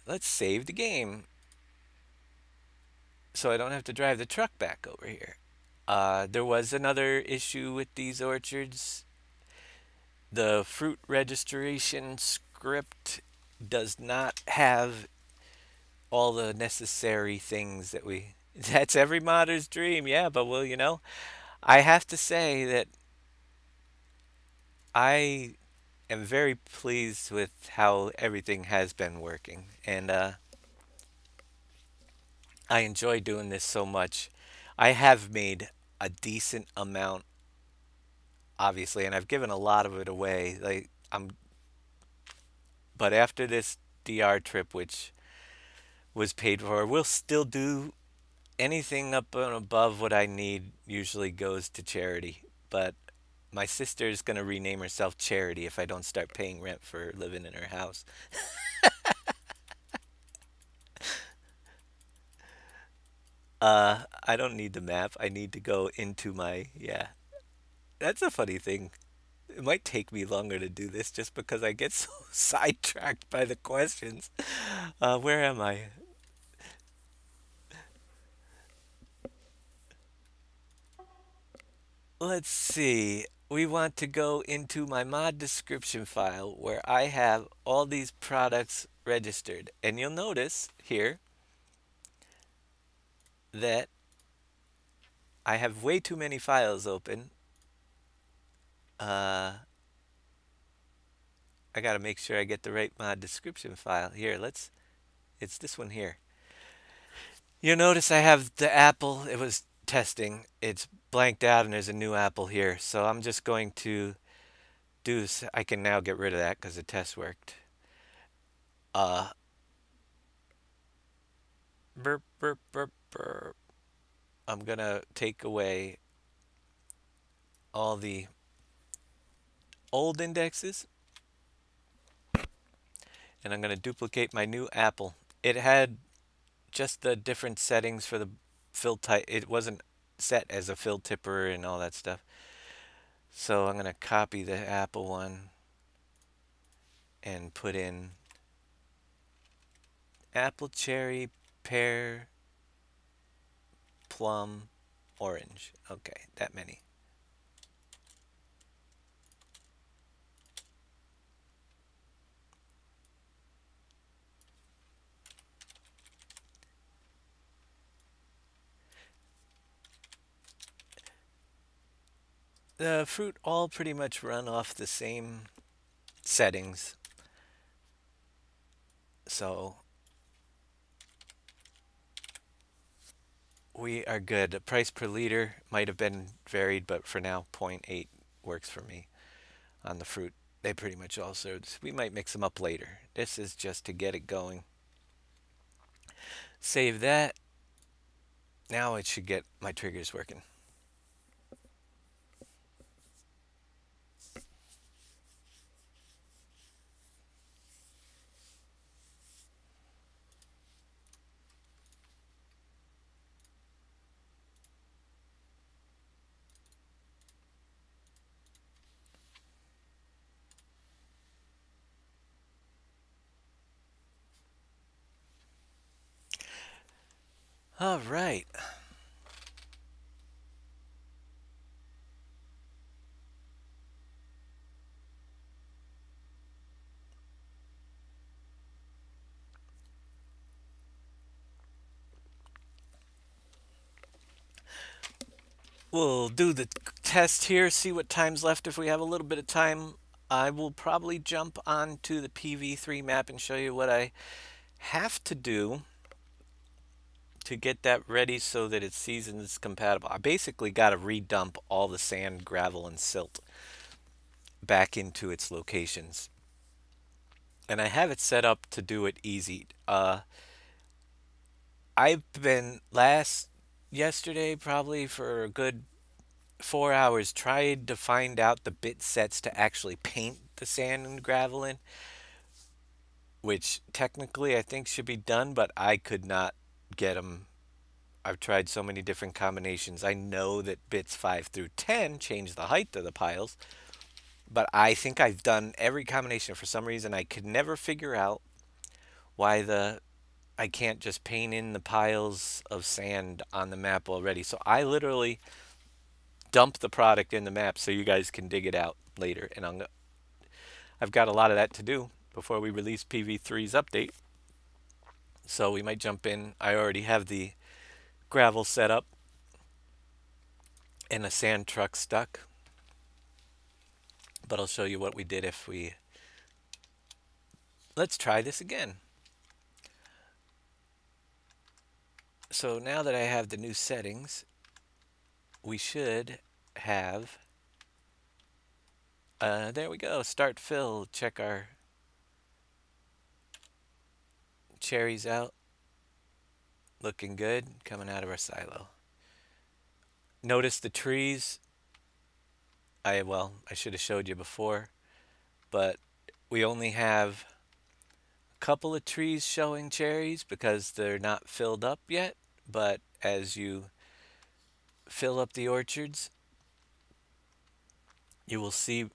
Let's save the game so I don't have to drive the truck back over here. There was another issue with these orchards. The fruit registration script does not have all the necessary things that we. That's every modder's dream, yeah, but well, I have to say that I am very pleased with how everything has been working, and I enjoy doing this so much. I have made a decent amount, obviously, and I've given a lot of it away. But after this DR trip, which was paid for, we'll still do anything up and above what I need. Usually goes to charity, but my sister's gonna rename herself Charity if I don't start paying rent for living in her house. I don't need the map. I need to go into my, yeah. That's a funny thing. It might take me longer to do this just because I get so sidetracked by the questions. Where am I? Let's see. We want to go into my mod description file where I have all these products registered. And you'll notice here that I have way too many files open. I gotta make sure I get the right mod description file. Here, it's this one here. You'll notice I have the apple. It was testing. It's blanked out and there's a new apple here. So I'm just going to do this. I can now get rid of that because the test worked. Uh, burp, burp, burp, burp. I'm gonna take away all the old indexes, and I'm gonna duplicate my new apple. It had just the different settings for the fill type. It wasn't set as a fill tipper and all that stuff. So I'm going to copy the apple one and put in apple, cherry, pear, plum, orange. Okay, that many. The fruit all pretty much run off the same settings. So we are good. The price per liter might have been varied, but for now, zero point 0.8 works for me on the fruit. They pretty much all served. We might mix them up later. This is just to get it going. Save that. Now it should get my triggers working. All right. We'll do the test here, see what time's left. If we have a little bit of time, I will probably jump onto the PV3 map and show you what I have to do to get that ready so that it's seasons compatible. I basically got to redump all the sand, gravel, and silt back into its locations. And I have it set up to do it easy. I've been yesterday probably for a good 4 hours tried to find out the bit sets to actually paint the sand and gravel in, which technically I think should be done, but I could not get them. I've tried so many different combinations. I know that bits 5 through 10 change the height of the piles, but I think I've done every combination. For some reason, I could never figure out why I can't just paint in the piles of sand on the map already. So I literally dump the product in the map so you guys can dig it out later. And I've got a lot of that to do before we release PV3's update. So we might jump in. I already have the gravel set up and a sand truck stuck. But I'll show you what we did if we... Let's try this again. So now that I have the new settings, we should have... there we go. Start fill. Check our cherries out. Looking good. Coming out of our silo. Notice the trees. I should have showed you before, but we only have a couple of trees showing cherries because they're not filled up yet. But as you fill up the orchards, you will see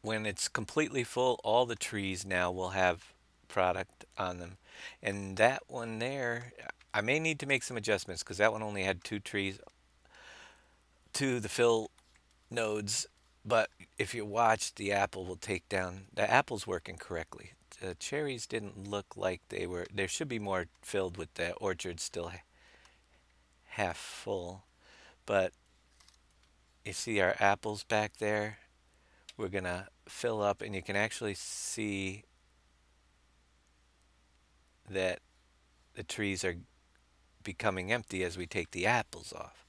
when it's completely full, all the trees now will have product on them. And that one there, I may need to make some adjustments because that one only had 2 trees to the fill nodes. But if you watch, the apple will take down. The apple's working correctly. The cherries didn't look like they were. There should be more filled with the orchard still half full. But you see our apples back there. We're going to fill up, and you can actually see that the trees are becoming empty as we take the apples off.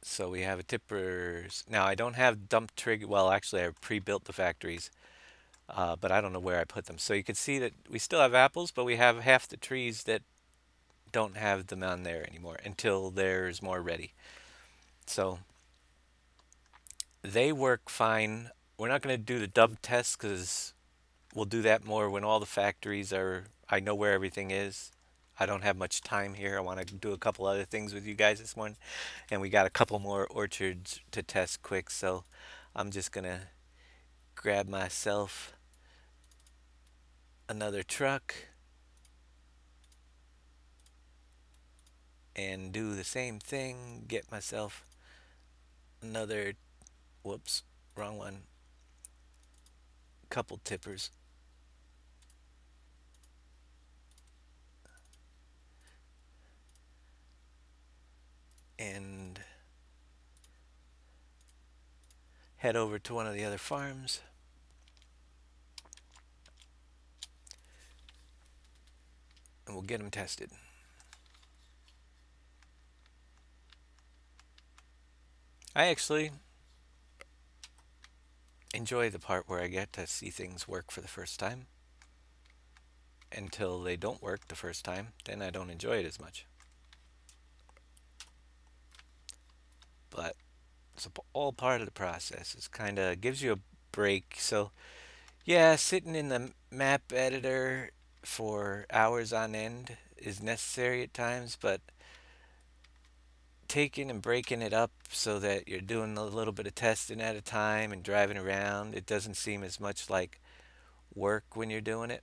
So we have a tippers. Now I don't have dump trigger. Well, actually I pre-built the factories, but I don't know where I put them. So you can see that we still have apples, but we have half the trees that don't have them on there anymore until there's more ready. So they work fine. We're not going to do the dub test because we'll do that more when all the factories are, I know where everything is. I don't have much time here. I want to do a couple other things with you guys this morning, and we got a couple more orchards to test quick. So I'm just gonna grab myself another truck and do the same thing. Get myself another, whoops, wrong one, couple tippers. And head over to one of the other farms. And we'll get them tested. I actually enjoy the part where I get to see things work for the first time. Until they don't work the first time, then I don't enjoy it as much. But it's all part of the process. It's kind of gives you a break. So yeah, sitting in the map editor for hours on end is necessary at times, but taking and breaking it up so that you're doing a little bit of testing at a time and driving around, it doesn't seem as much like work when you're doing it.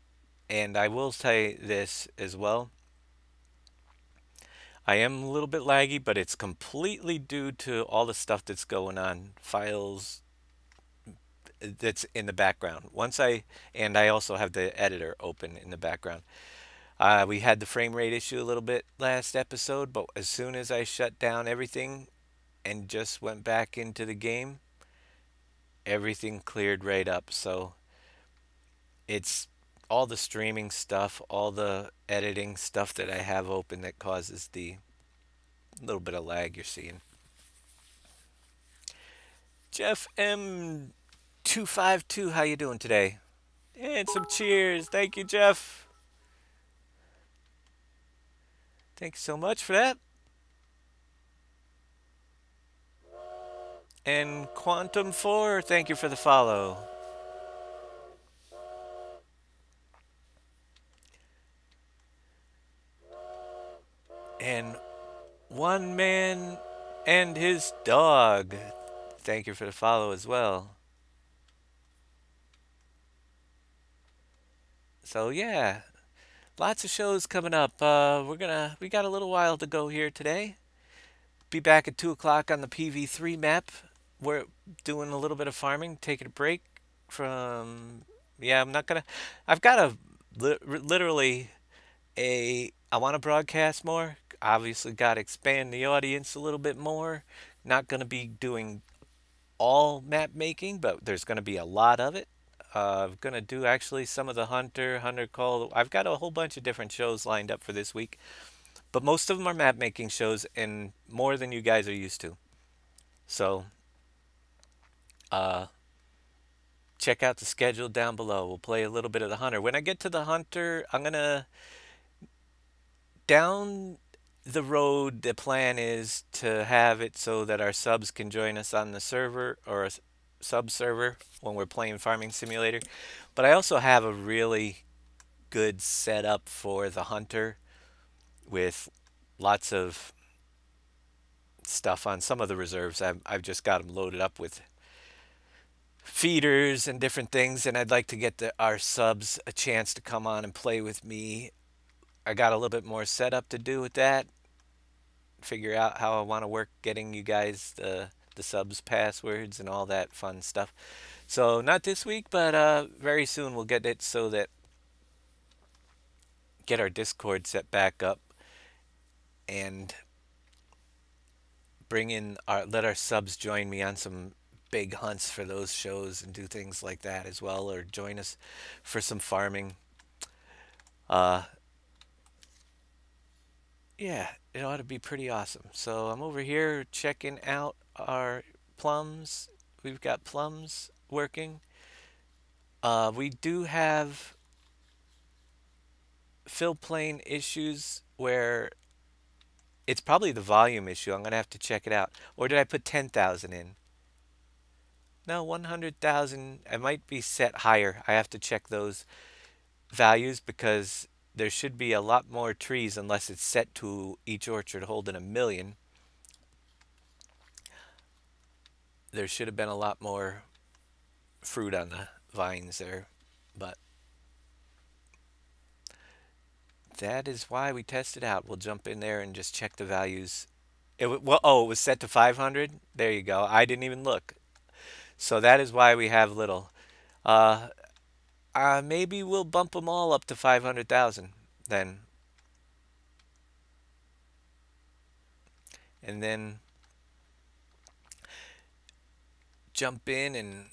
And I will say this as well. I am a little bit laggy, but it's completely due to all the stuff that's going on, files that's in the background. And I also have the editor open in the background. We had the frame rate issue a little bit last episode, but as soon as I shut down everything and just went back into the game, everything cleared right up. So it's all the streaming stuff, all the editing stuff that I have open that causes the little bit of lag you're seeing. Jeff M252, how you doing today? And some cheers. Thank you, Jeff. Thanks so much for that. And Quantum 4, thank you for the follow. And One Man and His Dog, thank you for the follow as well. So yeah, lots of shows coming up. We got a little while to go here today. Be back at 2 o'clock on the PV3 map. We're doing a little bit of farming, taking a break from. Yeah, I'm not gonna. I've got a literally a. I want to broadcast more. Obviously, got to expand the audience a little bit more. Not gonna be doing all map making, but there's gonna be a lot of it. I'm gonna do actually some of the Hunter Call. I've got a whole bunch of different shows lined up for this week, but most of them are map making shows and more than you guys are used to. So, uh, check out the schedule down below. We'll play a little bit of the Hunter. When I get to the Hunter, I'm gonna down the road. The plan is to have it so that our subs can join us on the server or a sub server when we're playing Farming Simulator. But I also have a really good setup for the Hunter with lots of stuff on some of the reserves. I've just got them loaded up with feeders and different things, and I'd like to get our subs a chance to come on and play with me. I got a little bit more setup to do with that. Figure out how I want to work getting you guys the subs passwords and all that fun stuff. So not this week, but very soon we'll get it so that get our Discord set back up and bring in let our subs join me on some big hunts for those shows and do things like that as well, or join us for some farming. Uh, yeah, it ought to be pretty awesome. So I'm over here checking out our plums. We've got plums working. We do have fill plane issues where it's probably the volume issue. I'm going to have to check it out. Or did I put 10,000 in? No, 100,000. I might be set higher. I have to check those values because there should be a lot more trees unless it's set to each orchard holding 1 million. There should have been a lot more fruit on the vines there, but that is why we tested out. We'll jump in there and just check the values. Well, oh, it was set to 500. There you go. I didn't even look. So that is why we have little. Uh, Maybe we'll bump them all up to 500,000 then, and then jump in and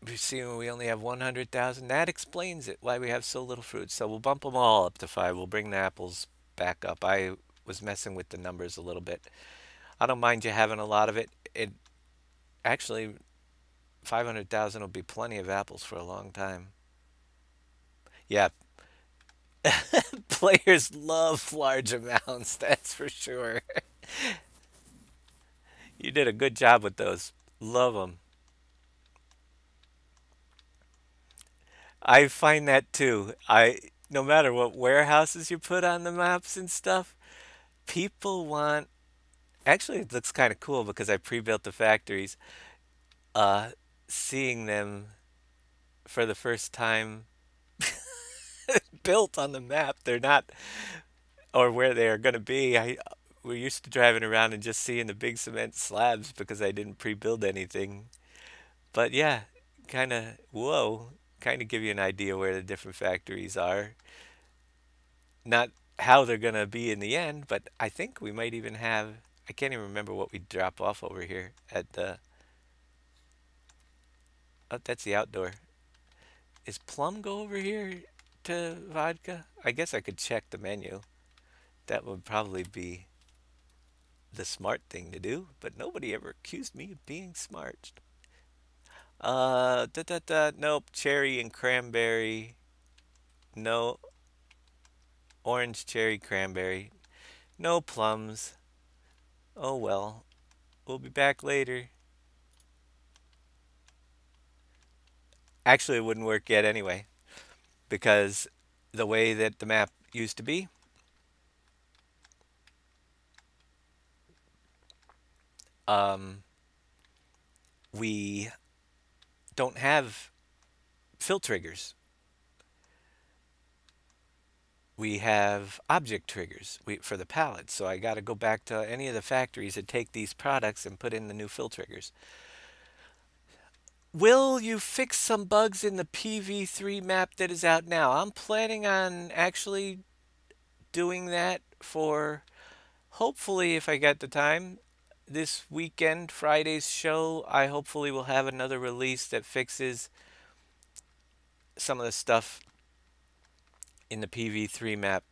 we see when we only have 100,000. That explains it, why we have so little fruit. So we'll bump them all up to 5. We'll bring the apples back up. I was messing with the numbers a little bit. I don't mind you having a lot of it. It actually 500,000 will be plenty of apples for a long time. Yeah, players love large amounts, that's for sure. You did a good job with those. Love them. I find that too. No matter what warehouses you put on the maps and stuff, people want. Actually, it looks kind of cool because I pre-built the factories. Uh, Seeing them for the first time built on the map, they're not, or where they are going to be. We're used to driving around and just seeing the big cement slabs because I didn't pre-build anything. But yeah, kind of whoa, kind of give you an idea where the different factories are. Not how they're gonna be in the end, but I think we might even have. I can't even remember what we drop off over here at the. Oh, that's the outdoor. Is Plum go over here to vodka? I guess I could check the menu. That would probably be the smart thing to do, but nobody ever accused me of being smart. Nope. Cherry and cranberry. No. Orange, cherry, cranberry. No plums. Oh well. We'll be back later. Actually, it wouldn't work yet anyway, because the way that the map used to be, um, we don't have fill triggers. We have object triggers for the pallets. So I got to go back to any of the factories that take these products and put in the new fill triggers. Will you fix some bugs in the PV3 map that is out now? I'm planning on actually doing that for hopefully, if I get the time, this weekend, Friday's show. I hopefully will have another release that fixes some of the stuff in the PV3 map.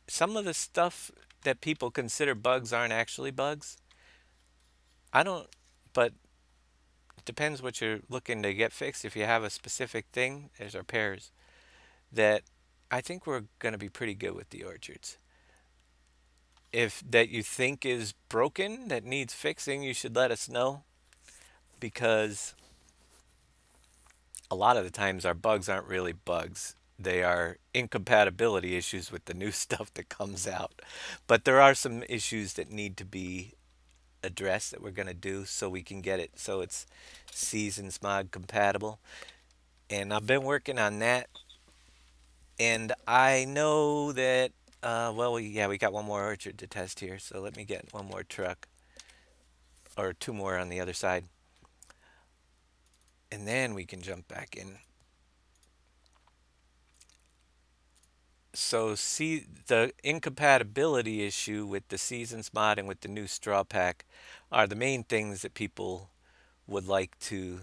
Some of the stuff that people consider bugs aren't actually bugs. I don't, but it depends what you're looking to get fixed. If you have a specific thing, there's our pears, that I think we're going to be pretty good with the orchards. If that you think is broken, that needs fixing, you should let us know, because a lot of the times our bugs aren't really bugs. They are incompatibility issues with the new stuff that comes out. But there are some issues that need to be addressed that we're going to do so we can get it so it's Seasons Mod compatible. And I've been working on that. And I know that, well, yeah, we got one more orchard to test here. So let me get one more truck, or two more on the other side. And then we can jump back in. So see, the incompatibility issue with the Seasons mod and with the new straw pack are the main things that people would like to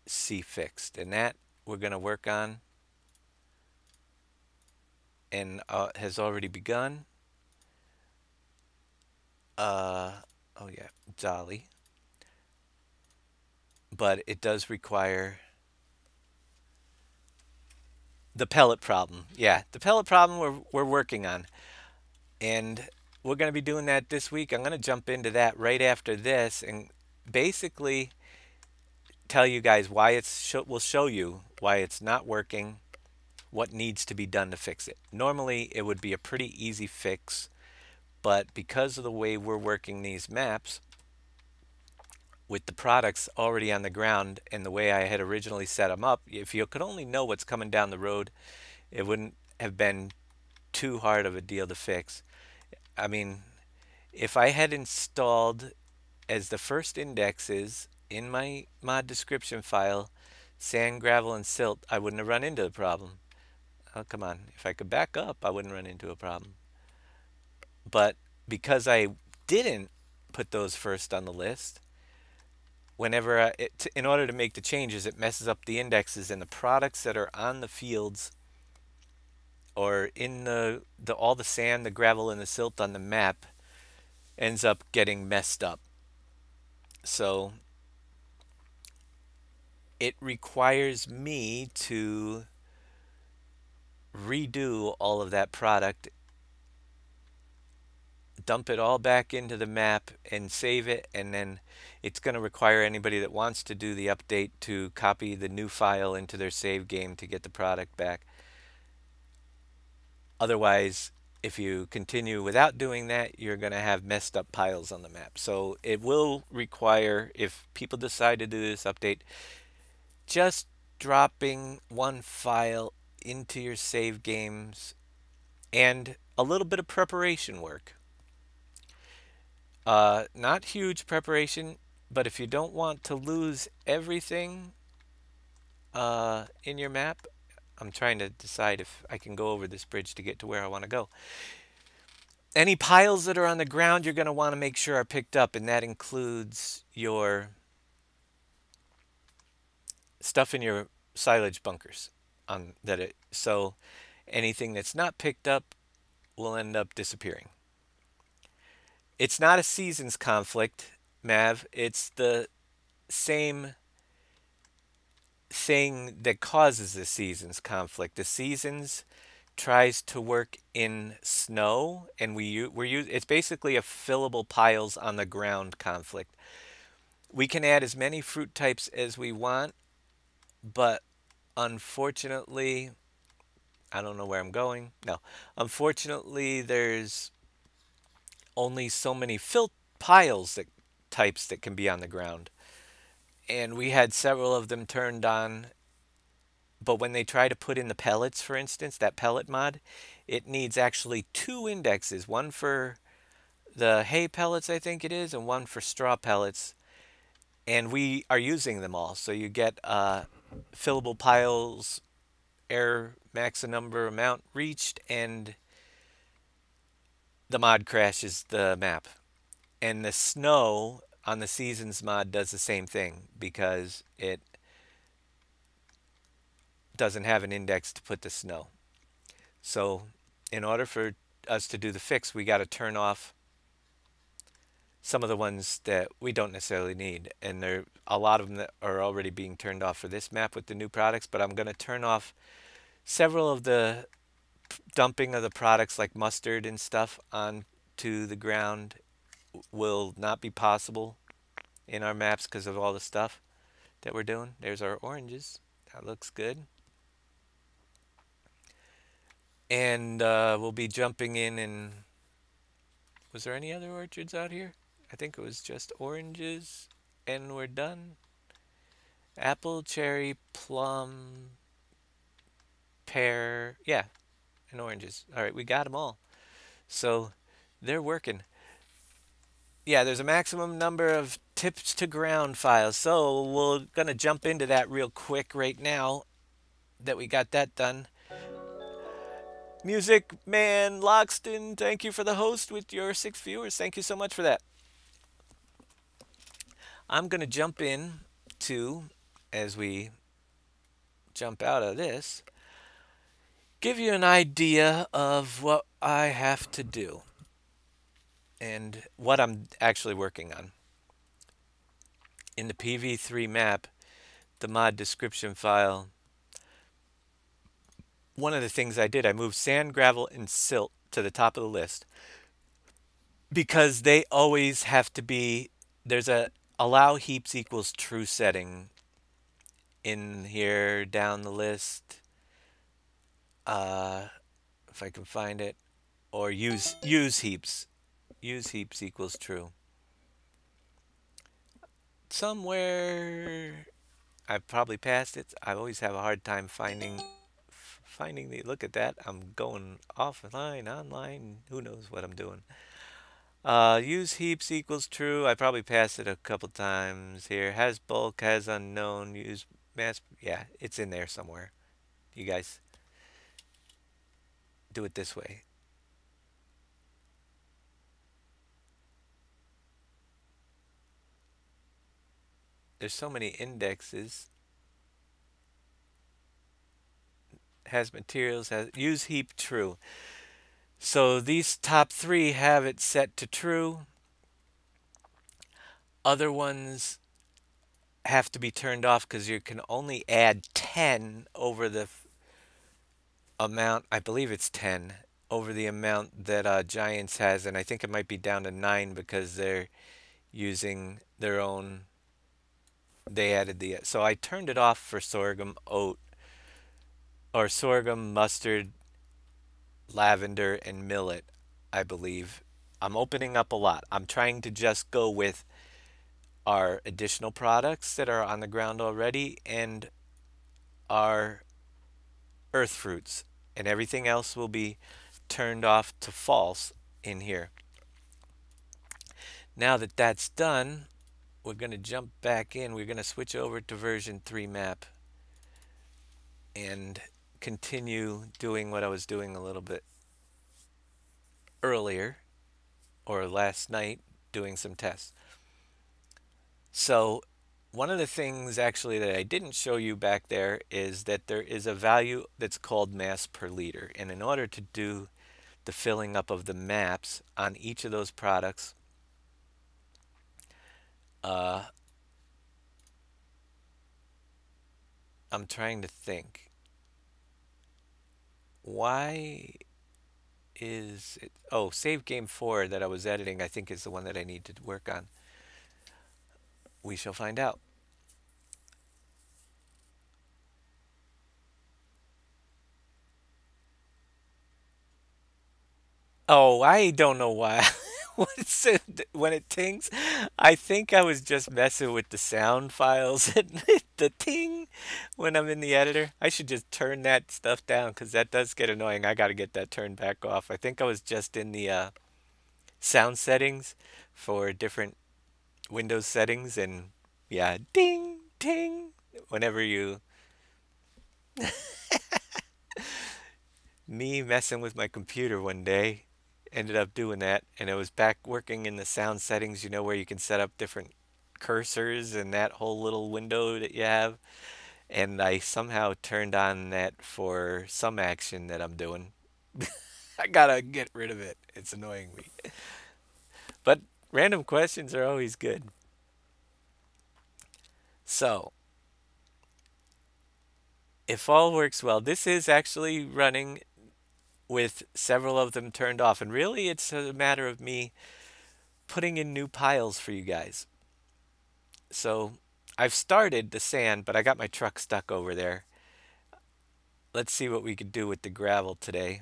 see fixed. And that we're going to work on, and has already begun. Oh yeah, Dolly. But it does require the pellet problem. Yeah, the pellet problem we're working on. And we're going to be doing that this week. I'm going to jump into that right after this. And basically, tell you guys why we'll show you why it's not working, what needs to be done to fix it. Normally, it would be a pretty easy fix, but because of the way we're working these maps, with the products already on the ground and the way I had originally set them up, if you could only know what's coming down the road, it wouldn't have been too hard of a deal to fix. I mean, if I had installed as the first indexes in my mod description file sand, gravel, and silt, I wouldn't have run into the problem. Oh, come on. If I could back up, I wouldn't run into a problem. But because I didn't put those first on the list, whenever in order to make the changes, it messes up the indexes, and the products that are on the fields or in the all the sand, the gravel, and the silt on the map ends up getting messed up. So it requires me to redo all of that product, dump it all back into the map and save it, and then it's going to require anybody that wants to do the update to copy the new file into their save game to get the product back. Otherwise, if you continue without doing that, you're going to have messed up piles on the map. So it will require, if people decide to do this update, just dropping one file into your save games and a little bit of preparation work. Not huge preparation, but if you don't want to lose everything in your map, I'm trying to decide if I can go over this bridge to get to where I want to go. Any piles that are on the ground, you're going to want to make sure are picked up, and that includes your stuff in your silage bunkers. So anything that's not picked up will end up disappearing. It's not a seasons conflict, Mav. It's the same thing that causes the seasons conflict. The seasons tries to work in snow, and it's basically a fillable piles on the ground conflict. We can add as many fruit types as we want, but unfortunately, I don't know where I'm going. No, unfortunately, there's only so many types that can be on the ground, and we had several of them turned on. But when they try to put in the pellets, for instance, that pellet mod, it needs actually two indexes, one for the hay pellets, I think it is, and one for straw pellets. And we are using them all. So you get fillable piles, error max number amount reached, and the mod crashes the map. And the snow on the seasons mod does the same thing because it doesn't have an index to put the snow. So in order for us to do the fix, we got to turn off some of the ones that we don't necessarily need. And there are a lot of them that are already being turned off for this map with the new products, but I'm going to turn off several of the dumping of the products like mustard and stuff onto the ground will not be possible in our maps because of all the stuff that we're doing. There's our oranges. That looks good. And we'll be jumping in and... Was there any other orchards out here? I think it was just oranges and we're done. Apple, cherry, plum, pear, yeah, and oranges. All right, we got them all. So they're working. Yeah, there's a maximum number of tips to ground files. So we're going to jump into that real quick right now that we got that done. Music Man Loxton, thank you for the host with your 6 viewers. Thank you so much for that. I'm going to jump in to, as we jump out of this, give you an idea of what I have to do and what I'm actually working on. In the PV3 map, the mod description file, one of the things I did, I moved sand, gravel, and silt to the top of the list because they always have to be, there's a allow heaps equals true setting in here down the list, uh, if I can find it, or use heaps. Use heaps equals true. Somewhere I've probably passed it. I always have a hard time finding the. Look at that. I'm going offline, online. Who knows what I'm doing? Use heaps equals true. I probably passed it a couple times here. Has bulk, has unknown. Use mass. Yeah, it's in there somewhere. You guys do it this way. There's so many indexes. Has materials. Has use heap true. So these top three have it set to true. Other ones have to be turned off because you can only add 10 over the amount. I believe it's 10 over the amount that Giants has, and I think it might be down to 9 because they're using their own. They added the. So I turned it off for sorghum, oat, or sorghum, mustard, lavender, and millet, I believe. I'm opening up a lot. I'm trying to just go with our additional products that are on the ground already and our earth fruits, and everything else will be turned off to false in here. Now that that's done, we're going to jump back in. We're going to switch over to version 3 map and continue doing what I was doing a little bit earlier or last night, doing some tests. So one of the things actually that I didn't show you back there is that there is a value that's called mass per liter. And in order to do the filling up of the maps on each of those products, uh, I'm trying to think. Why is it? Oh, save game 4 that I was editing, I think is the one that I need to work on. We shall find out. Oh, I don't know why. What's it, when it tings? I think I was just messing with the sound files and the ting when I'm in the editor. I should just turn that stuff down because that does get annoying. I got to get that turned back off. I think I was just in the sound settings for different Windows settings, and yeah, ding, ting. Whenever you, me messing with my computer one day, ended up doing that, and it was back working in the sound settings, where you can set up different cursors and that whole little window that you have. And I somehow turned on that for some action that I'm doing. I gotta get rid of it. It's annoying me. But random questions are always good. So, if all works well, this is actually running with several of them turned off. And really, it's a matter of me putting in new piles for you guys. So I've started the sand, but I got my truck stuck over there. Let's see what we could do with the gravel today.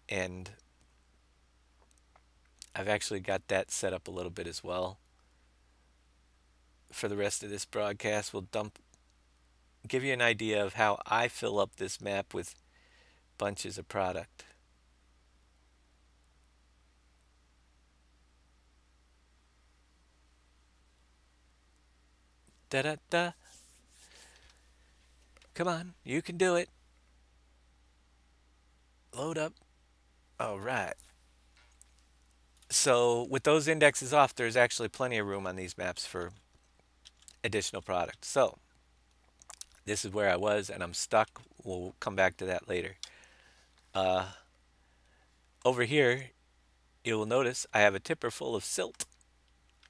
And I've actually got that set up a little bit as well. For the rest of this broadcast, we'll give you an idea of how I fill up this map with bunches of product. Da da da. Come on, you can do it. Load up. All right. So with those indexes off, there's actually plenty of room on these maps for additional product. So this is where I was, and I'm stuck. We'll come back to that later. Over here, you will notice I have a tipper full of silt,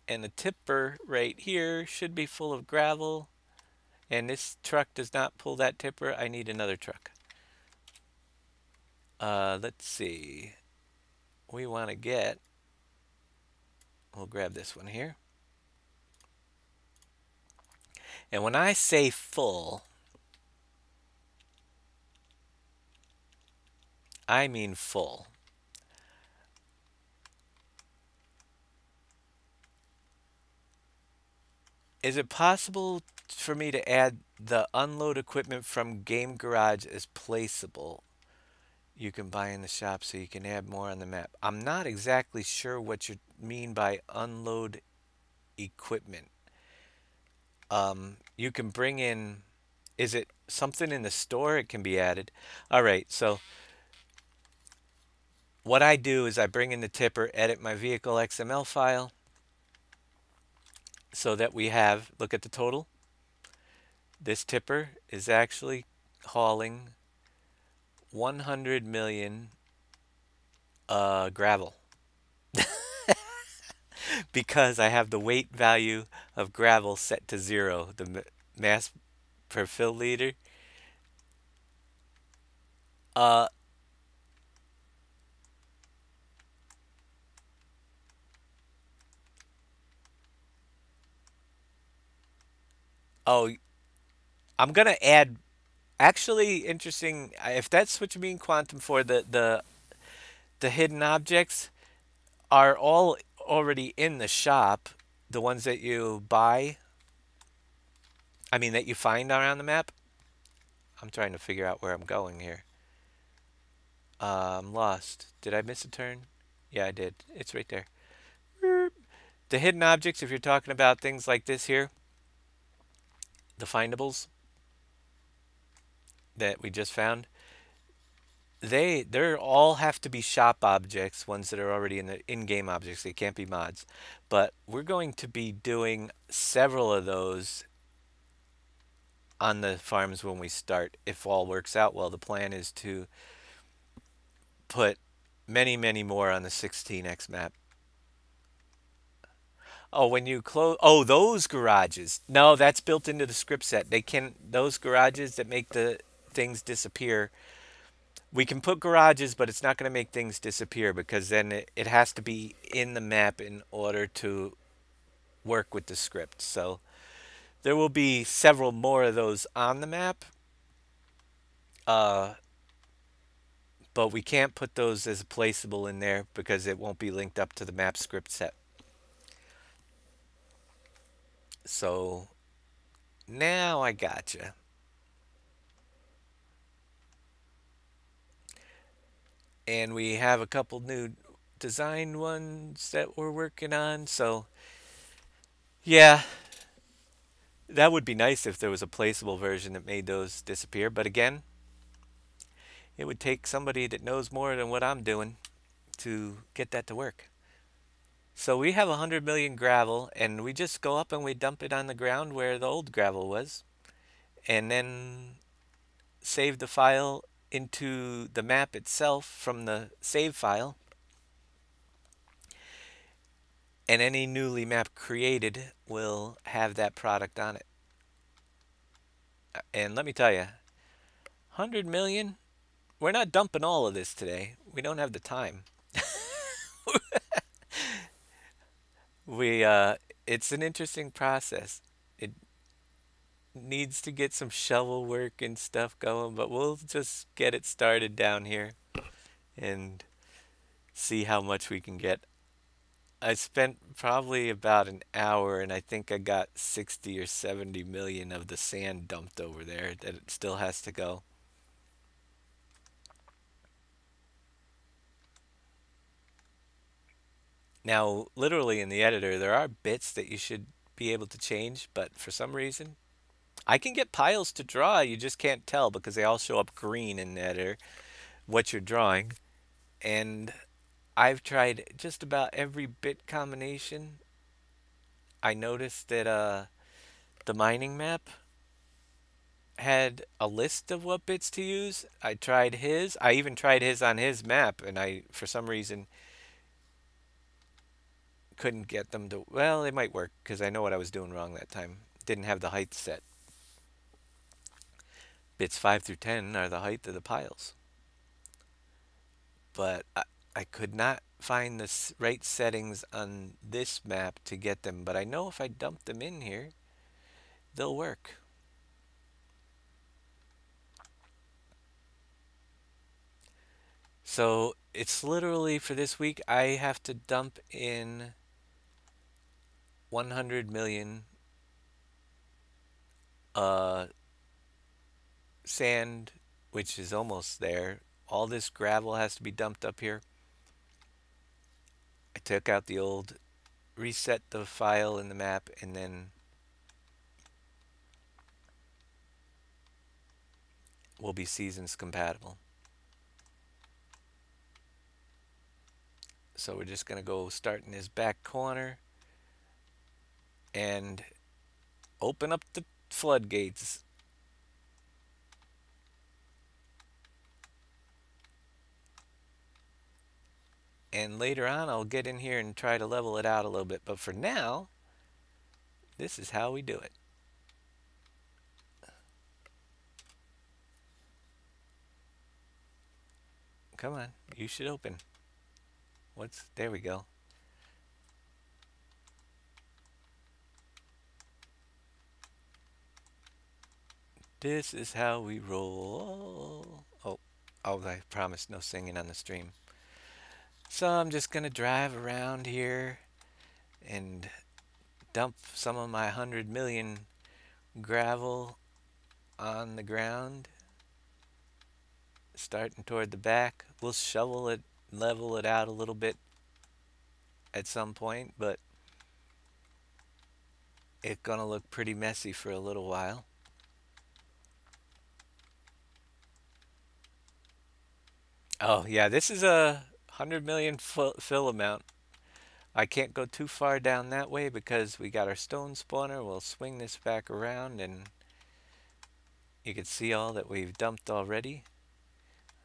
and the tipper right here should be full of gravel, and this truck does not pull that tipper. I need another truck. Let's see. We want to get, we'll grab this one here. And when I say full, I mean full. Is it possible for me to add the unload equipment from Game Garage as placeable? You can buy in the shop so you can add more on the map. I'm not exactly sure what you mean by unload equipment. You can bring in, is it something in the store? It can be added. All right, so what I do is I bring in the tipper, edit my vehicle XML file so that we have, look at the total. This tipper is actually hauling 100 million gravel because I have the weight value of gravel set to 0, the mass per fill liter. Uh, oh, I'm gonna add. Actually, interesting. If that's what you mean, quantum for the hidden objects are all already in the shop. The ones that you buy, I mean that you find around the map. I'm trying to figure out where I'm going here. I'm lost. Did I miss a turn? Yeah, I did. It's right there. The hidden objects, if you're talking about things like this here, the findables that we just found, they're all have to be shop objects, ones that are already in the in-game objects. They can't be mods. But we're going to be doing several of those on the farms when we start. If all works out well, the plan is to put many, many more on the 16x map. Oh, when you close, oh, those garages. No, that's built into the script set. They can, those garages that make the things disappear. We can put garages, but it's not going to make things disappear because then it has to be in the map in order to work with the script. So there will be several more of those on the map, uh, but we can't put those as placeable in there because it won't be linked up to the map script set. So now I gotcha. And we have a couple new design ones that we're working on. So yeah, that would be nice if there was a placeable version that made those disappear. But again, it would take somebody that knows more than what I'm doing to get that to work. So we have 100 million gravel, and we just go up and we dump it on the ground where the old gravel was, and then save the file into the map itself from the save file. And any newly map created will have that product on it. And let me tell you, 100 million, we're not dumping all of this today. We don't have the time. We it's an interesting process. It needs to get some shovel work and stuff going, but we'll just get it started down here and see how much we can get. I spent probably about an hour and I think I got 60 or 70 million of the sand dumped over there that it still has to go. Now, literally in the editor, there are bits that you should be able to change, but for some reason, I can get piles to draw. You just can't tell because they all show up green in the editor, what you're drawing. And I've tried just about every bit combination. I noticed that the mining map had a list of what bits to use. I tried his. I even tried his on his map, and I, for some reason, couldn't get them to. Well, it might work because I know what I was doing wrong that time. Didn't have the height set. Bits 5 through 10 are the height of the piles. But I could not find the right settings on this map to get them. But I know if I dump them in here, they'll work. So it's literally for this week, I have to dump in 100 million uh, sand, which is almost there. All this gravel has to be dumped up here. I took out the old, reset the file in the map, and then we'll be seasons compatible. So we're just going to go start in this back corner and open up the floodgates. And later on, I'll get in here and try to level it out a little bit. But for now, this is how we do it. Come on, you should open. There we go. This is how we roll. Oh, I promised no singing on the stream. So I'm just gonna drive around here and dump some of my 100 million gravel on the ground, starting toward the back. We'll shovel it, level it out a little bit at some point, but it's gonna look pretty messy for a little while. Oh yeah, this is a 100 million fill amount. I can't go too far down that way because we got our stone spawner. We'll swing this back around and you can see all that we've dumped already.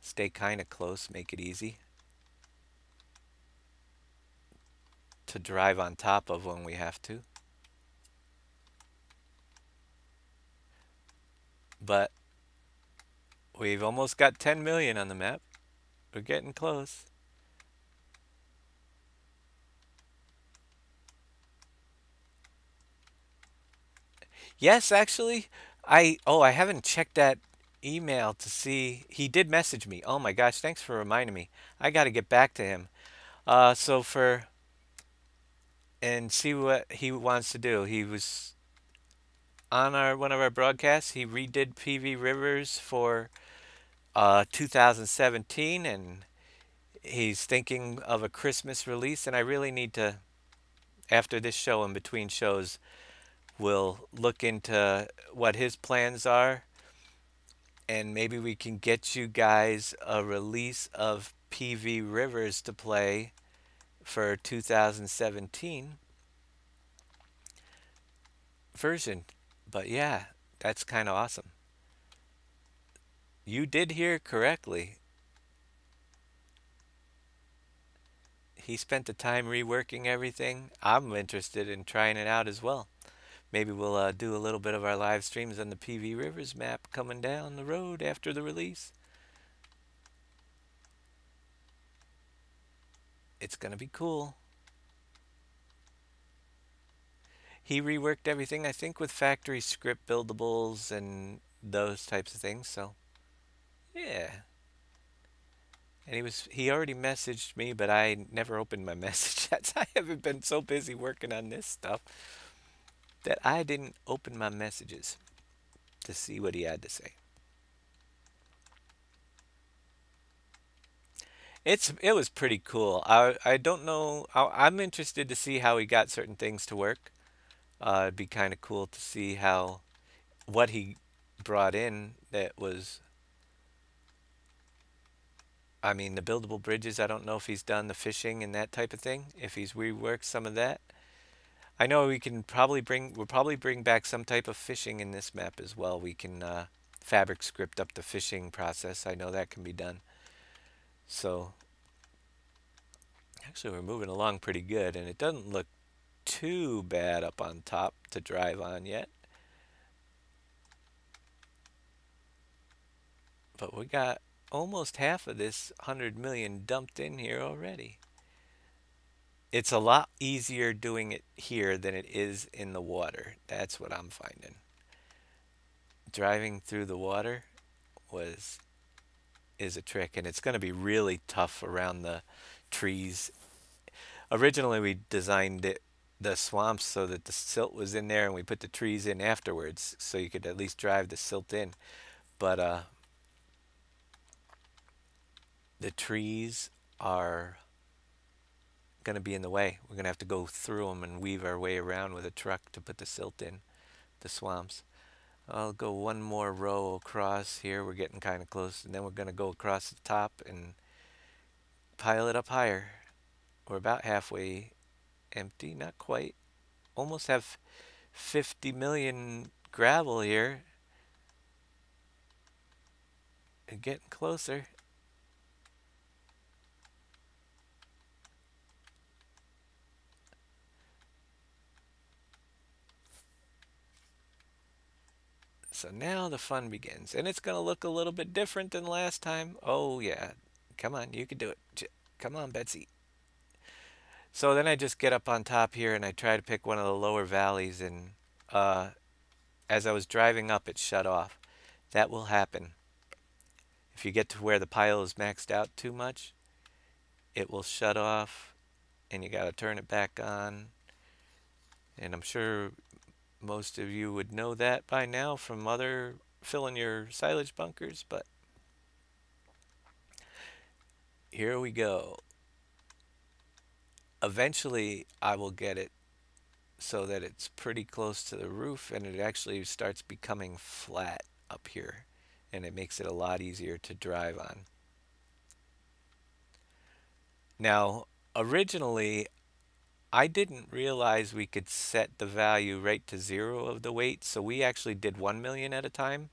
Stay kind of close, make it easy to drive on top of when we have to. But we've almost got 10 million on the map. We're getting close. Yes, actually, I haven't checked that email to see. He did message me. Oh my gosh, thanks for reminding me. I got to get back to him. So for and see what he wants to do. He was on our one of our broadcasts. He redid PV Rivers for 2017, and he's thinking of a Christmas release. And I really need to, after this show and between shows, we'll look into what his plans are, and maybe we can get you guys a release of PV Rivers to play for 2017 version. But yeah, that's kind of awesome. You did hear correctly. He spent the time reworking everything. I'm interested in trying it out as well. Maybe we'll do a little bit of our live streams on the PV Rivers map coming down the road after the release. It's going to be cool. He reworked everything, I think, with factory script buildables and those types of things. So, yeah. And he already messaged me, but I never opened my message yet. I haven't been so busy working on this stuff that I didn't open my messages to see what he had to say. It was pretty cool. I don't know. I'm interested to see how he got certain things to work. It'd be kind of cool to see how what he brought in that was. I mean, the buildable bridges. I don't know if he's done the fishing and that type of thing. If he's reworked some of that. I know we can probably we'll probably bring back some type of fishing in this map as well. We can fabric script up the fishing process. I know that can be done. So actually we're moving along pretty good, and it doesn't look too bad up on top to drive on yet. But we got almost half of this 100 million dumped in here already. It's a lot easier doing it here than it is in the water. That's what I'm finding. Driving through the water was is a trick, and it's going to be really tough around the trees. Originally, we designed the swamps so that the silt was in there, and we put the trees in afterwards, so you could at least drive the silt in. But the trees are going to be in the way. We're going to have to go through them and weave our way around with a truck to put the silt in the swamps. I'll go one more row across here. We're getting kind of close, and then we're going to go across the top and pile it up higher. We're about halfway empty, not quite. Almost have 50 million gravel here. And getting closer. So now the fun begins. And it's going to look a little bit different than last time. Oh, yeah. Come on, you can do it. Come on, Betsy. So then I just get up on top here and I try to pick one of the lower valleys. And as I was driving up, it shut off. That will happen. If you get to where the pile is maxed out too much, it will shut off and you got to turn it back on. And I'm sure most of you would know that by now from other filling your silage bunkers, but here we go. Eventually, I will get it so that it's pretty close to the roof and it actually starts becoming flat up here, and it makes it a lot easier to drive on. Now, originally, I didn't realize we could set the value right to 0 of the weight, so we actually did 1 million at a time,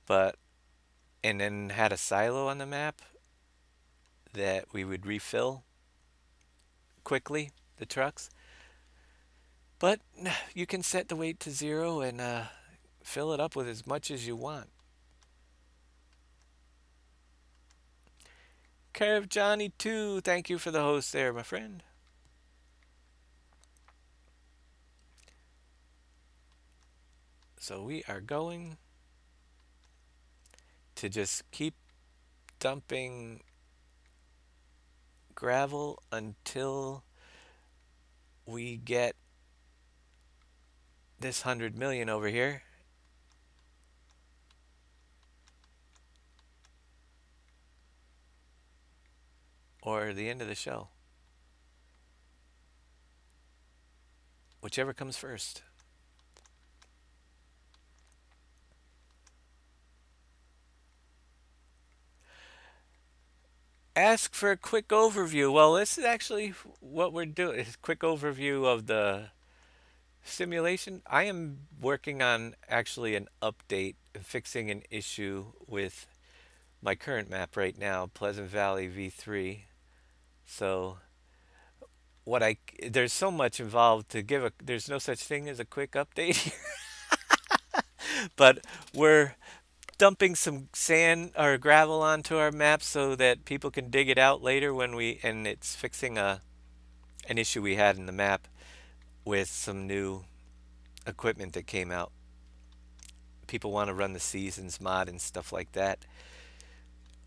but and then had a silo on the map that we would refill quickly, the trucks. But you can set the weight to 0 and fill it up with as much as you want. Curve Johnny 2, thank you for the host there, my friend. So we are going to just keep dumping gravel until we get this 100 million over here. Or the end of the show. Whichever comes first. Ask for a quick overview. Well, this is actually what we're doing. A quick overview of the simulation. I am working on actually an update and fixing an issue with my current map right now, Pleasant Valley V3. So there's so much involved to give there's no such thing as a quick update. But we're dumping some sand or gravel onto our map so that people can dig it out later and it's fixing an issue we had in the map with some new equipment that came out. People want to run the seasons mod and stuff like that.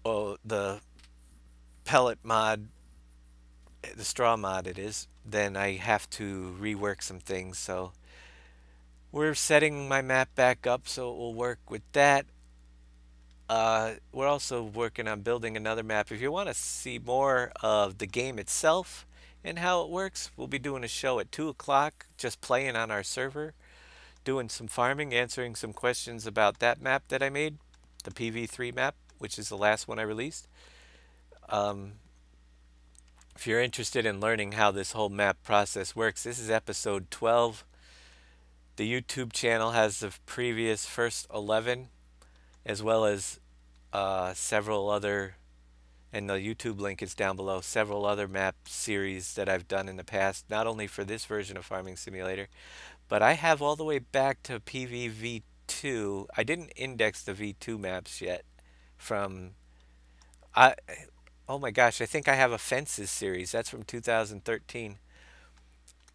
Oh, the pellet mod, the straw mod it is, then I have to rework some things. So we're setting my map back up so it will work with that. We're also working on building another map. If you want to see more of the game itself and how it works, we'll be doing a show at 2 o'clock, just playing on our server, doing some farming, answering some questions about that map that I made, the PV3 map, which is the last one I released. If you're interested in learning how this whole map process works, this is episode 12. The YouTube channel has the previous first 11, as well as several other, and the YouTube link is down below, several other map series that I've done in the past, not only for this version of Farming Simulator, but I have all the way back to PVV2. I didn't index the V2 maps yet from, oh my gosh, I think I have a Fences series. That's from 2013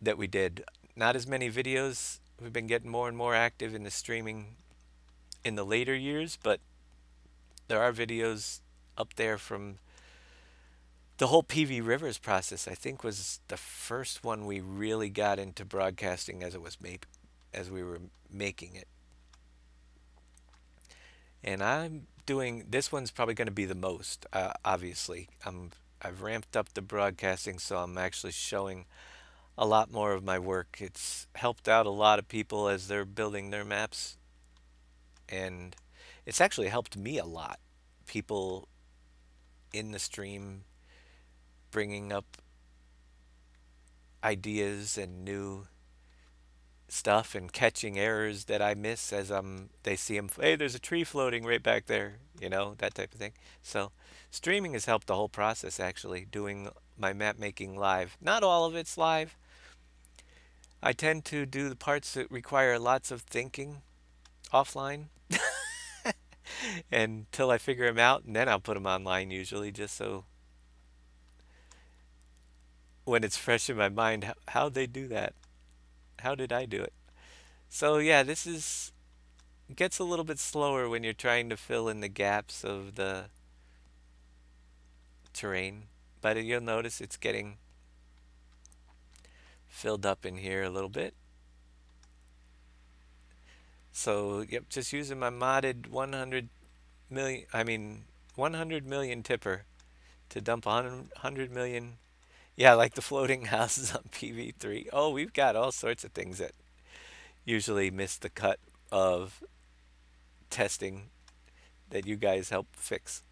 that we did. Not as many videos. We've been getting more and more active in the streaming in the later years, but there are videos up there from the whole PV Rivers process. I think was the first one we really got into broadcasting as it was made, as we were making it. And I'm doing this one's probably going to be the most. Obviously, I've ramped up the broadcasting, so I'm actually showing a lot more of my work. It's helped out a lot of people as they're building their maps, and it's actually helped me a lot. People in the stream bringing up ideas and new stuff and catching errors that I miss as they see them. Hey, there's a tree floating right back there, that type of thing. So streaming has helped the whole process actually, doing my map making live. Not all of it's live. I tend to do the parts that require lots of thinking offline until I figure them out, and then I'll put them online usually just so when it's fresh in my mind, how'd they do that? How did I do it? So yeah, this is gets a little bit slower when you're trying to fill in the gaps of the terrain, but you'll notice it's getting filled up in here a little bit. So yep, just using my modded 100 million tipper to dump 100 million. Yeah, like the floating houses on PV3. Oh, we've got all sorts of things that usually miss the cut of testing that you guys help fix.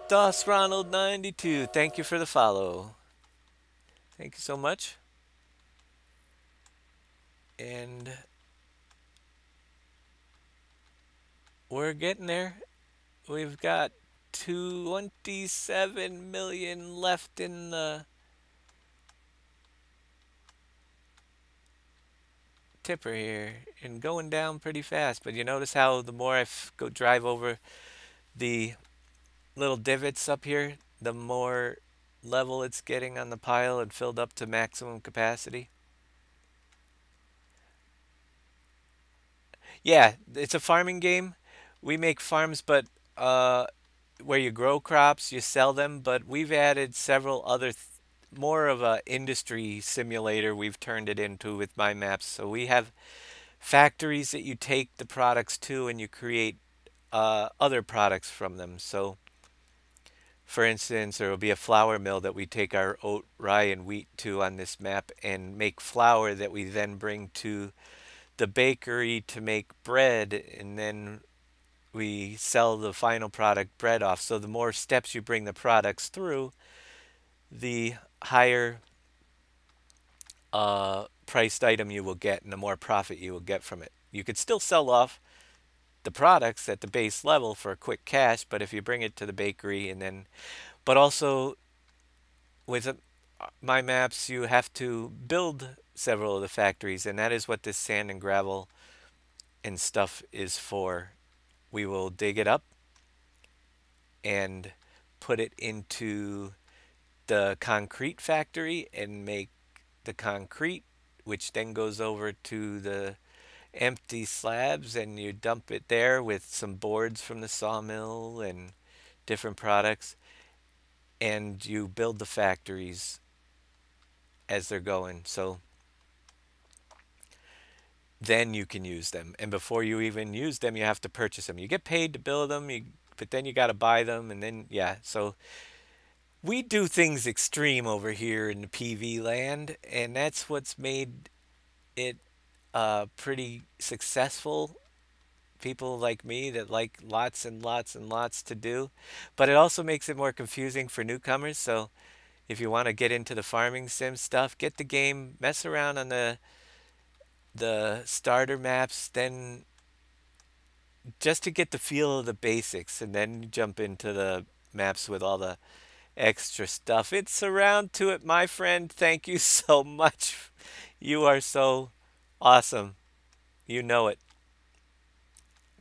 DOS Ronald 92, thank you for the follow. Thank you so much. And we're getting there. We've got 27 million left in the tipper here and going down pretty fast. But you notice how the more I go drive over the little divots up here, the more level it's getting on the pile and filled up to maximum capacity. Yeah, it's a farming game. We make farms, but where you grow crops, you sell them. But we've added several other, more of a industry simulator. We've turned it into with my maps. So we have factories that you take the products to, and you create other products from them. So, for instance, there will be a flour mill that we take our oat, rye, and wheat to on this map and make flour that we then bring to the bakery to make bread, and then we sell the final product bread off. So the more steps you bring the products through, the higher priced item you will get and the more profit you will get from it. You could still sell off the products at the base level for a quick cash, but if you bring it to the bakery and then, but also with my maps, you have to build several of the factories, and that is what this sand and gravel and stuff is for. We will dig it up and put it into the concrete factory and make the concrete, which then goes over to the empty slabs, and you dump it there with some boards from the sawmill and different products, and you build the factories as they're going. So then you can use them. And before you even use them, you have to purchase them. You get paid to build them, but then you got to buy them, and then yeah. So we do things extreme over here in the PV land, and that's what's made it pretty successful. People like me that like lots and lots and lots to do, but it also makes it more confusing for newcomers. So if you want to get into the farming sim stuff, get the game, mess around on the starter maps, then just to get the feel of the basics, and then jump into the maps with all the extra stuff. It's around to it, my friend. Thank you so much. You are so awesome. You know it.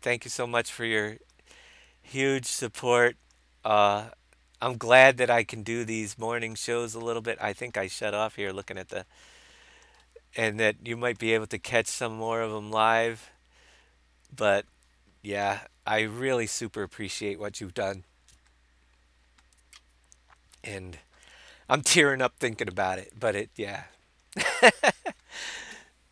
Thank you so much for your huge support. Uh, I'm glad that I can do these morning shows a little bit. I think I shut off here looking at the and that you might be able to catch some more of them live. But yeah, I really super appreciate what you've done, and I'm tearing up thinking about it. But yeah,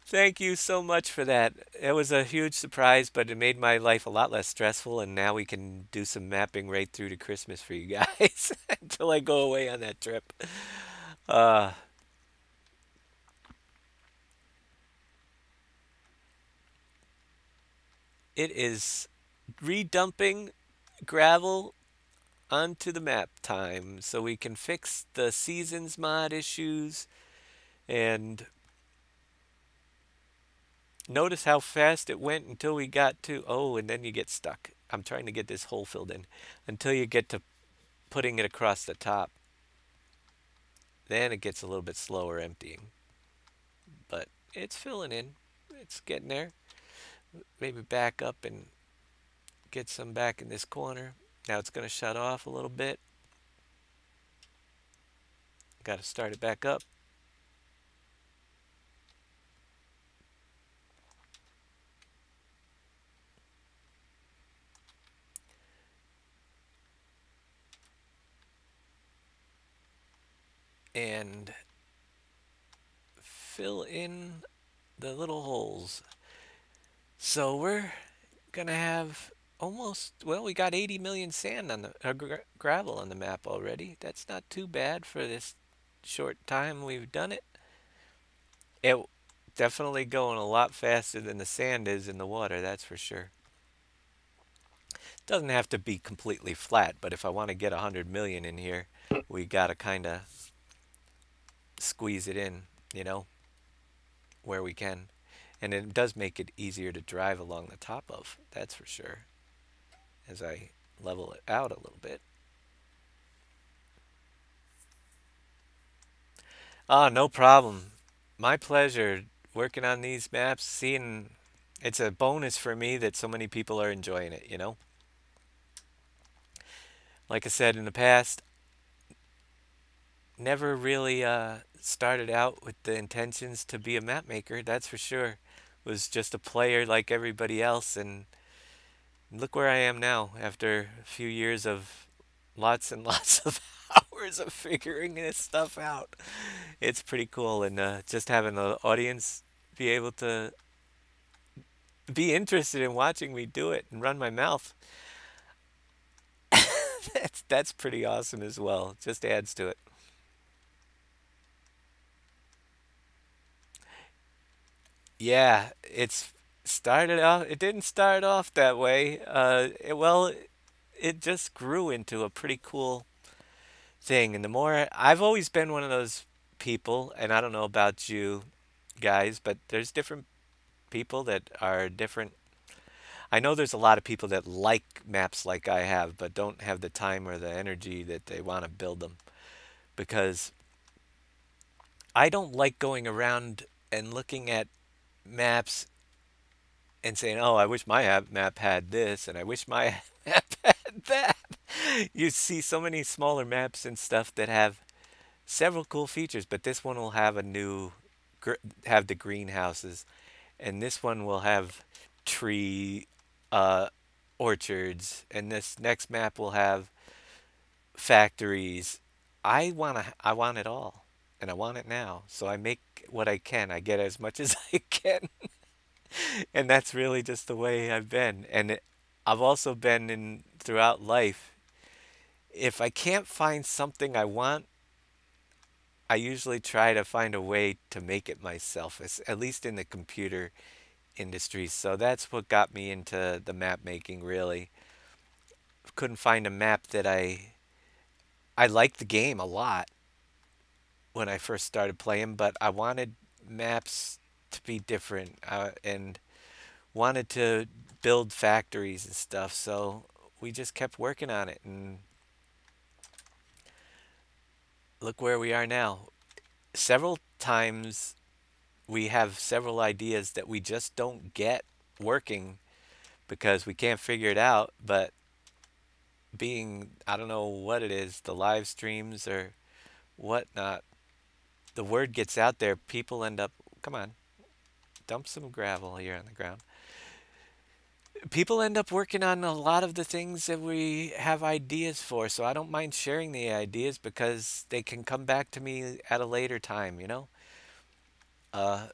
thank you so much for that. It was a huge surprise, but it made my life a lot less stressful, and now we can do some mapping right through to Christmas for you guys until I go away on that trip. Uh, it is redumping gravel onto the map time so we can fix the seasons mod issues and notice how fast it went until we got to, oh, and then you get stuck. I'm trying to get this hole filled in until you get to putting it across the top. Then it gets a little bit slower emptying, but it's filling in. It's getting there. Maybe back up and get some back in this corner. Now it's going to shut off a little bit. Got to start it back up. And fill in the little holes. So we're gonna have almost, well, we got 80 million sand on the gravel on the map already. That's not too bad for this short time we've done it. It definitely going a lot faster than the sand is in the water, that's for sure. Doesn't have to be completely flat, but if I want to get 100 million in here, we gotta kind of squeeze it in, you know, where we can. And it does make it easier to drive along the top of, that's for sure, as I level it out a little bit. Ah, no problem. My pleasure working on these maps, seeing it's a bonus for me that so many people are enjoying it, you know? Like I said in the past, never really started out with the intentions to be a map maker, that's for sure. Was just a player like everybody else, and look where I am now after a few years of lots and lots of hours of figuring this stuff out. It's pretty cool, and just having the audience be able to be interested in watching me do it and run my mouth. That's pretty awesome as well. Just adds to it. Yeah, it's started off. It didn't start off that way. Well, it just grew into a pretty cool thing. And the more I've always been one of those people, and I don't know about you guys, but there's different people that are different. I know there's a lot of people that like maps like I have, but don't have the time or the energy that they want to build them because I don't like going around and looking at maps and saying, "Oh, I wish my map had this, and I wish my map had that." You see so many smaller maps and stuff that have several cool features, but this one will have a new, have the greenhouses, and this one will have tree uh, orchards, and this next map will have factories. I want it all, and I want it now. So I make what I can. I get as much as I can, and that's really just the way I've been. I've also been in throughout life. If I can't find something I want, I usually try to find a way to make it myself, at least in the computer industry. So that's what got me into the map making, really. Couldn't find a map that I liked the game a lot when I first started playing, but I wanted maps to be different and wanted to build factories and stuff. So we just kept working on it, and look where we are now. Several times we have several ideas that we just don't get working because we can't figure it out, but being, I don't know what it is, the live streams or whatnot, the word gets out there, people end up Come on, dump some gravel here on the ground. People end up working on a lot of the things that we have ideas for, so I don't mind sharing the ideas because they can come back to me at a later time, you know? Uh,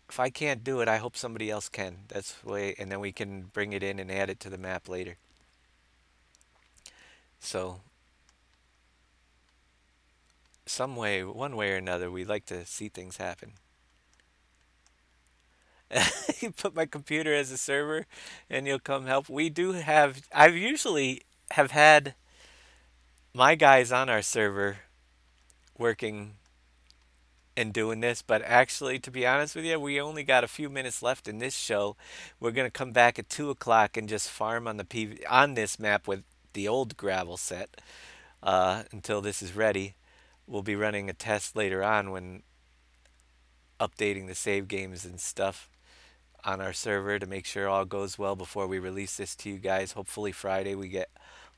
if I can't do it, I hope somebody else can. That's the way, and then we can bring it in and add it to the map later. So, some way, one way or another, we like to see things happen. You put my computer as a server and you'll come help. We do have, I've usually have had my guys on our server working and doing this, but actually, to be honest with you, we only got a few minutes left in this show. We're gonna come back at 2 o'clock and just farm on the PV on this map with the old gravel set until this is ready. We'll be running a test later on when updating the save games and stuff on our server to make sure all goes well before we release this to you guys. Hopefully Friday we get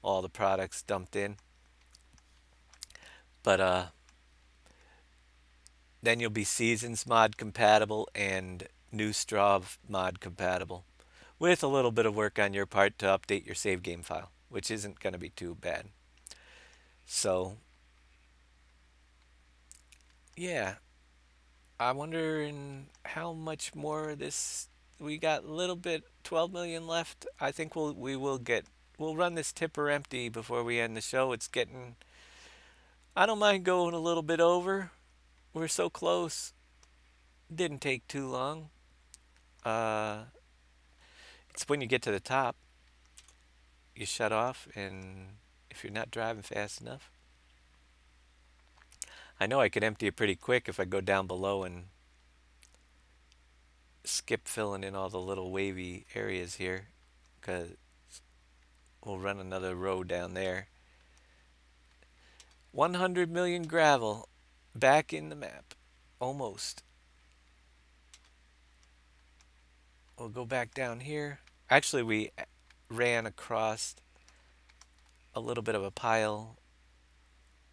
all the products dumped in. But then you'll be Seasons mod compatible and New Straw mod compatible with a little bit of work on your part to update your save game file, which isn't going to be too bad. So, yeah, I wonder in how much more this we got a little bit 12 million left. I think we'll run this tipper empty before we end the show. It's getting I don't mind going a little bit over. We're so close. Didn't take too long. Uh it's when you get to the top, you shut off and if you're not driving fast enough. I know I could empty it pretty quick if I go down below and skip filling in all the little wavy areas here, because we'll run another row down there. 100 million gravel back in the map. Almost. We'll go back down here. Actually, we ran across a little bit of a pile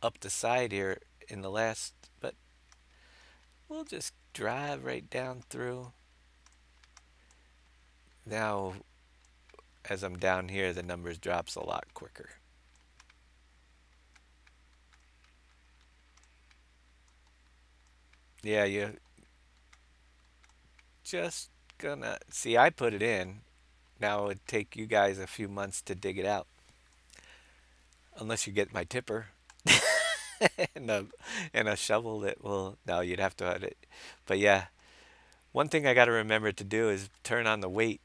up the side here in the last, but we'll just drive right down through. Now, as I'm down here, the numbers drops a lot quicker. Yeah, you just gonna see. I put it in. Now it'd take you guys a few months to dig it out, unless you get my tipper and a shovel that will. No, you'd have to have it. But yeah, one thing I got to remember to do is turn on the weight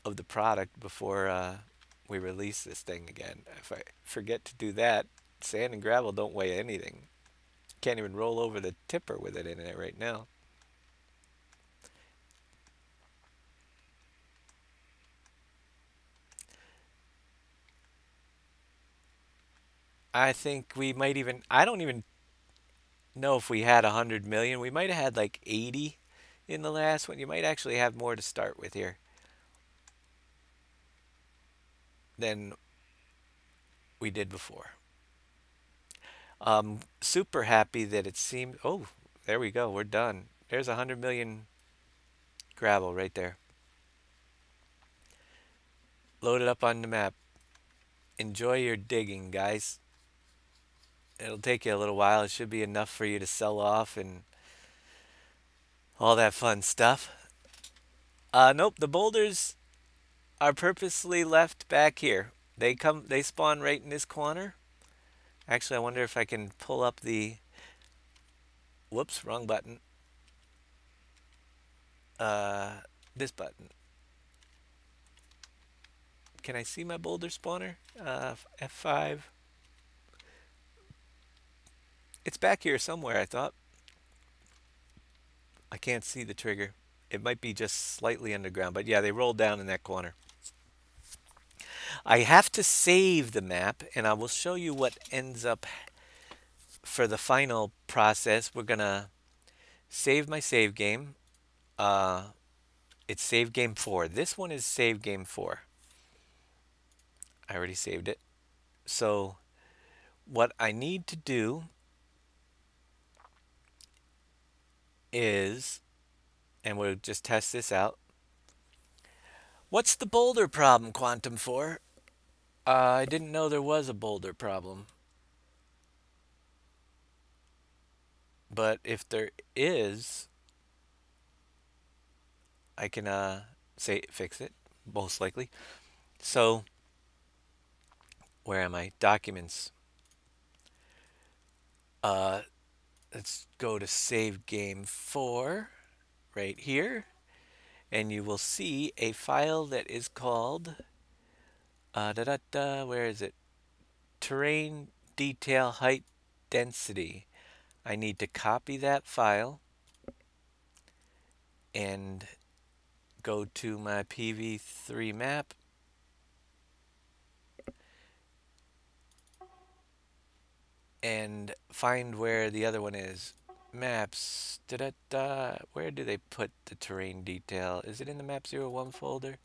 of the product before we release this thing again. If I forget to do that, sand and gravel don't weigh anything. Can't even roll over the tipper with it in it right now. I think we might even, I don't even know if we had 100 million. We might have had like 80 in the last one. You might actually have more to start with here than we did before. Super happy that it seemed, oh, there we go. We're done. There's 100 million gravel right there. Load it up on the map. Enjoy your digging, guys. It'll take you a little while. It should be enough for you to sell off and all that fun stuff. Nope, the boulders are purposely left back here. They spawn right in this corner. Actually, I wonder if I can pull up the, whoops, wrong button. This button. Can I see my boulder spawner? F5. It's back here somewhere, I thought. I can't see the trigger. It might be just slightly underground, but yeah, they rolled down in that corner. I have to save the map, and I will show you what ends up for the final process. We're gonna save my save game. It's save game 4. This one is save game 4. I already saved it. So what I need to do is, and we'll just test this out. What's the boulder problem, Quantum 4? I didn't know there was a boulder problem. But if there is, I can say fix it, most likely. So, where am I? Documents. Uh, let's go to save game 4 right here. And you will see a file that is called, where is it? Terrain detail height density. I need to copy that file and go to my PV3 map and find where the other one is. Maps. Where do they put the terrain detail? Is it in the map01 folder?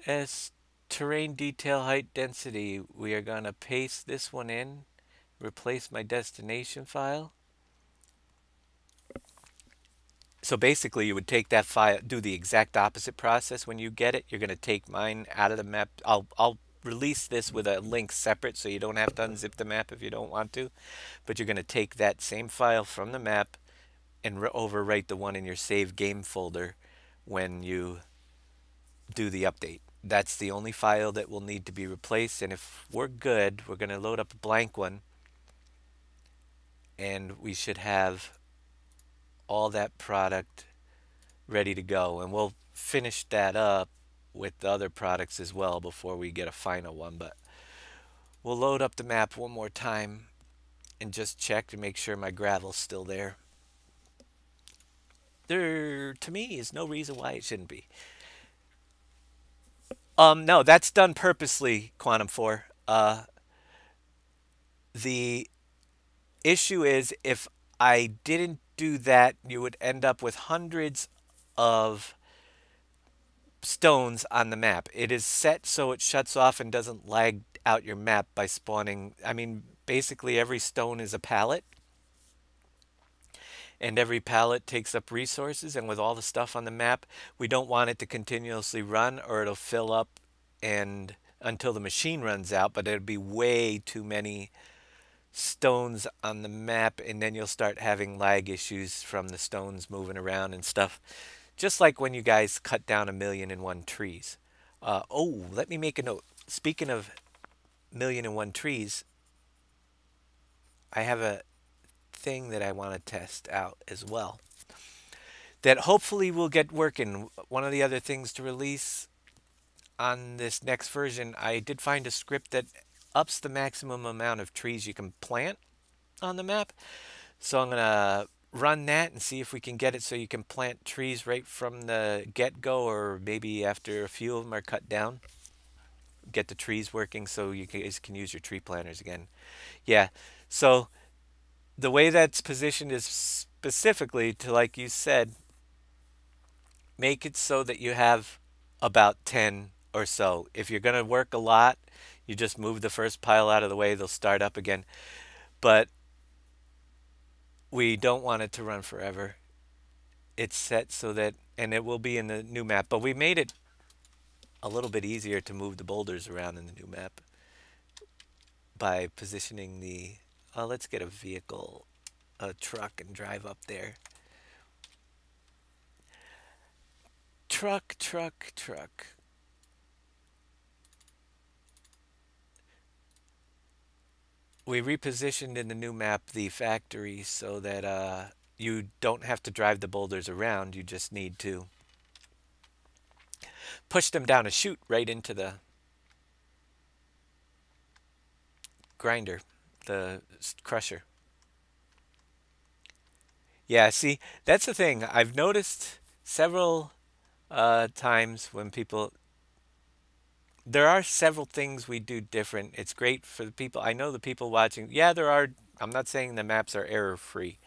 As terrain detail height density, we are going to paste this one in, replace my destination file. So basically, you would take that file, do the exact opposite process when you get it. You're going to take mine out of the map. I'll release this with a link separate so you don't have to unzip the map if you don't want to. But you're going to take that same file from the map and overwrite the one in your save game folder when you do the update. That's the only file that will need to be replaced. And if we're good, we're going to load up a blank one. And we should have all that product ready to go. And we'll finish that up with the other products as well before we get a final one. But we'll load up the map one more time and just check to make sure my gravel's still there. There, to me, is no reason why it shouldn't be. No, that's done purposely, Quantum 4. The issue is if I didn't do that, you would end up with hundreds of stones on the map. It is set so it shuts off and doesn't lag out your map by spawning. I mean, basically every stone is a pallet. And every pallet takes up resources, and with all the stuff on the map, we don't want it to continuously run or it'll fill up and until the machine runs out, but it'll be way too many stones on the map, and then you'll start having lag issues from the stones moving around and stuff. Just like when you guys cut down 1,000,001 trees. Oh, let me make a note. Speaking of 1,000,001 trees, I have a thing that I want to test out as well that hopefully will get working. One of the other things to release on this next version, I did find a script that ups the maximum amount of trees you can plant on the map. So I'm going to run that and see if we can get it so you can plant trees right from the get-go, or maybe after a few of them are cut down. Get the trees working so you guys can use your tree planters again. Yeah, so the way that's positioned is specifically to, like you said, make it so that you have about 10 or so. If you're going to work a lot, you just move the first pile out of the way, they'll start up again. But we don't want it to run forever. It's set so that, and it will be in the new map, but we made it a little bit easier to move the boulders around in the new map by positioning the, let's get a vehicle, a truck, and drive up there. Truck, truck, truck. We repositioned in the new map the factory so that you don't have to drive the boulders around. You just need to push them down a chute right into the grinder, the crusher. Yeah, see, that's the thing. I've noticed several times when people, there are several things we do different. It's great for the people. I know the people watching. Yeah, there are. I'm not saying the maps are error-free.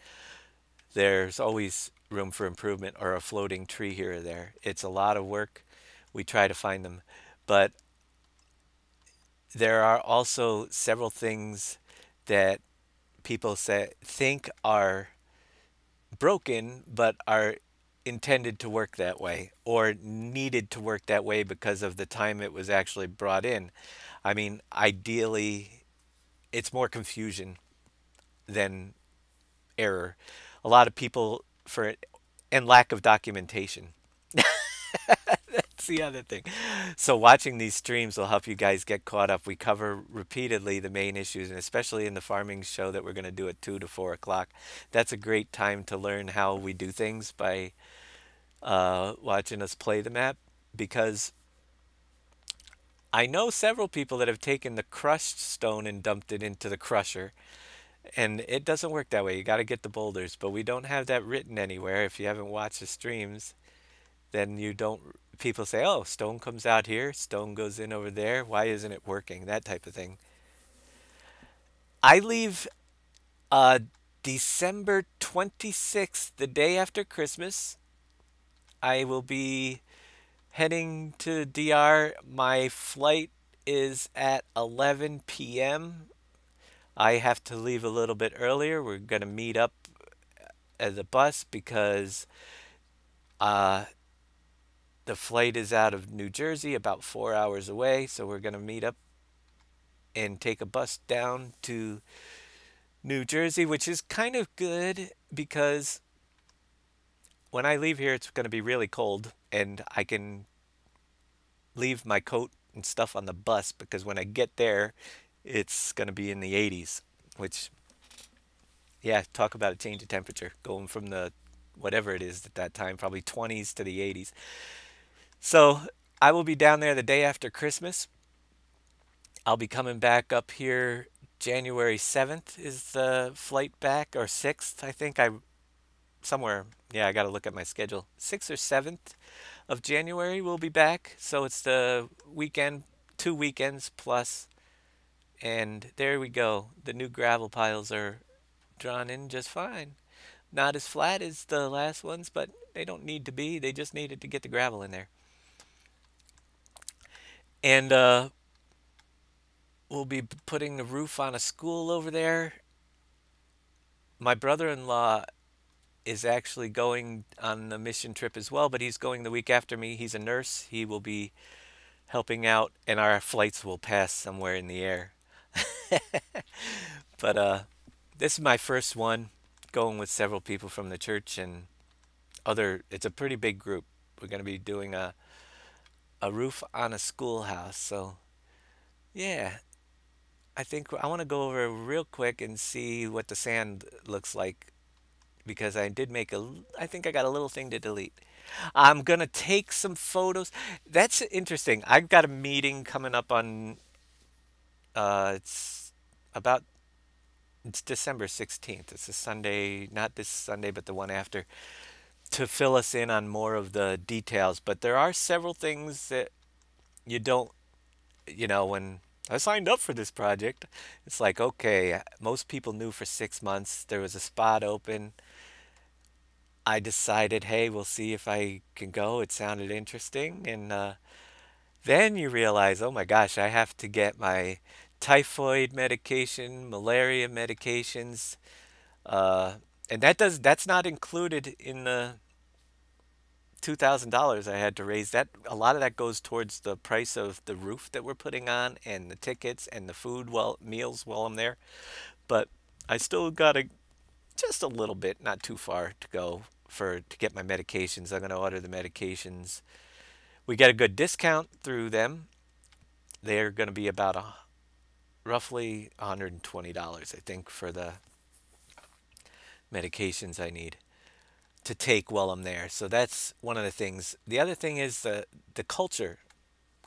There's always room for improvement or a floating tree here or there. It's a lot of work. We try to find them. But there are also several things that people think are broken but are intended to work that way or needed to work that way because of the time it was actually brought in. I mean, ideally, it's more confusion than error. A lot of people for and lack of documentation. That's the other thing. So watching these streams will help you guys get caught up. We cover repeatedly the main issues, and especially in the farming show that we're going to do at 2 to 4 o'clock. That's a great time to learn how we do things by watching us play the map, because I know several people that have taken the crushed stone and dumped it into the crusher, and it doesn't work that way. You got to get the boulders, but we don't have that written anywhere. If you haven't watched the streams, then you don't. People say, "Oh, stone comes out here, stone goes in over there. Why isn't it working?" That type of thing. I leave uh, December 26th, the day after Christmas. I will be heading to DR. My flight is at 11 p.m. I have to leave a little bit earlier. We're going to meet up at the bus because uh, the flight is out of New Jersey, about 4 hours away. So we're going to meet up and take a bus down to New Jersey, which is kind of good because when I leave here, it's going to be really cold, and I can leave my coat and stuff on the bus because when I get there, it's going to be in the 80s, which, yeah, talk about a change of temperature going from the whatever it is at that time, probably 20s to the 80s. So I will be down there the day after Christmas. I'll be coming back up here January 7th is the flight back, or 6th, I think. I somewhere, yeah, I got to look at my schedule. 6th or 7th of January we'll be back. So it's the weekend, 2 weekends plus. And there we go. The new gravel piles are drawn in just fine. Not as flat as the last ones, but they don't need to be. They just needed to get the gravel in there. And we'll be putting the roof on a school over there. My brother-in-law is actually going on a mission trip as well, but he's going the week after me. He's a nurse. He will be helping out, and our flights will pass somewhere in the air. But this is my first one, going with several people from the church and other. It's a pretty big group. We're going to be doing a roof on a schoolhouse. So yeah, I think I want to go over real quick and see what the sand looks like because I did make I think I got a little thing to delete. I'm gonna take some photos. That's interesting. I've got a meeting coming up on it's about it's December 16th. It's a Sunday, not this Sunday, but the one after, to fill us in on more of the details. But there are several things that you don't, when I signed up for this project, it's like, okay, most people knew for 6 months there was a spot open. I decided, hey, we'll see if I can go. It sounded interesting. And then you realize, oh my gosh, I have to get my typhoid medication, malaria medications, uh, and that's not included in the $2,000 I had to raise. That a lot of that goes towards the price of the roof that we're putting on and the tickets and the food meals while I'm there. But I still got just a little bit, not too far to go to get my medications. I'm going to order the medications. We get a good discount through them. They're going to be about roughly $120, I think, for the medications I need to take while I'm there. So that's one of the things. The other thing is the culture,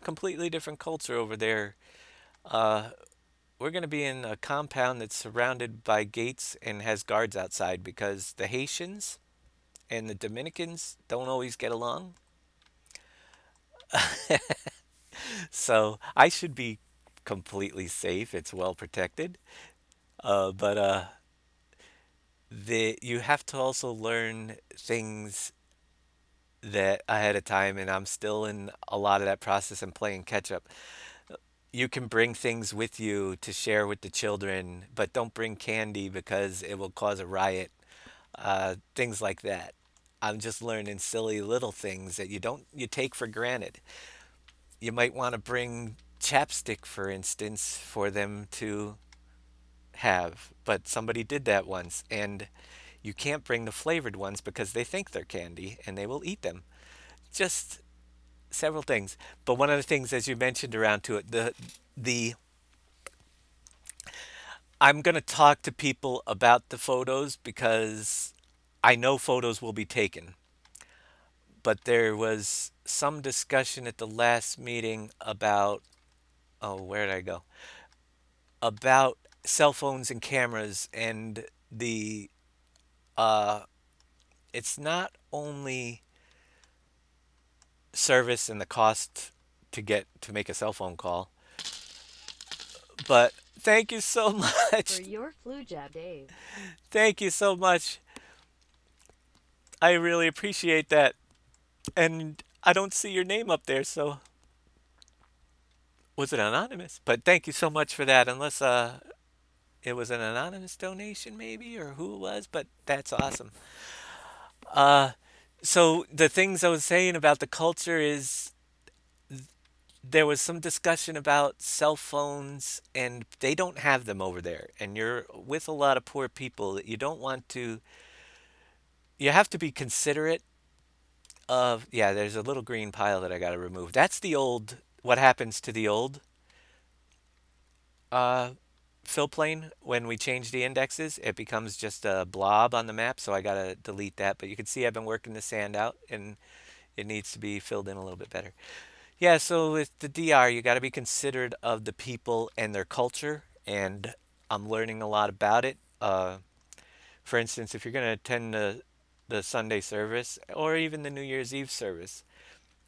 completely different culture over there. Uh, we're going to be in a compound that's surrounded by gates and has guards outside because the Haitians and the Dominicans don't always get along. So I should be completely safe. It's well protected. But you have to also learn things that ahead of time, and I'm still in a lot of that process and playing catch up. You can bring things with you to share with the children, but don't bring candy because it will cause a riot. things like that. I'm just learning silly little things that you take for granted. You might want to bring chapstick, for instance, for them to have, but somebody did that once, and you can't bring the flavored ones because they think they're candy and they will eat them. Just several things. But one of the things, as you mentioned around to it, the I'm going to talk to people about the photos because I know photos will be taken. But there was some discussion at the last meeting about, oh, where did I go? About cell phones and cameras and the uh it's not only service and the cost to make a cell phone call, but thank you so For much. your flu jab, Dave. Thank you so much. I really appreciate that. And I don't see your name up there, so was it anonymous? But thank you so much for that. Unless it was an anonymous donation maybe or who it was, but that's awesome. Uh so the things I was saying about the culture is there was some discussion about cell phones and they don't have them over there and you're with a lot of poor people. You don't want to you have to be considerate of, yeah, there's a little green pile that I got to remove. That's the old, what happens to the old uh fill plane when we change the indexes. It becomes just a blob on the map, so I got to delete that. But you can see I've been working the sand out and it needs to be filled in a little bit better. Yeah, so with the DR, you got to be considerate of the people and their culture, and I'm learning a lot about it. For instance, if you're going to attend the Sunday service or even the New Year's Eve service,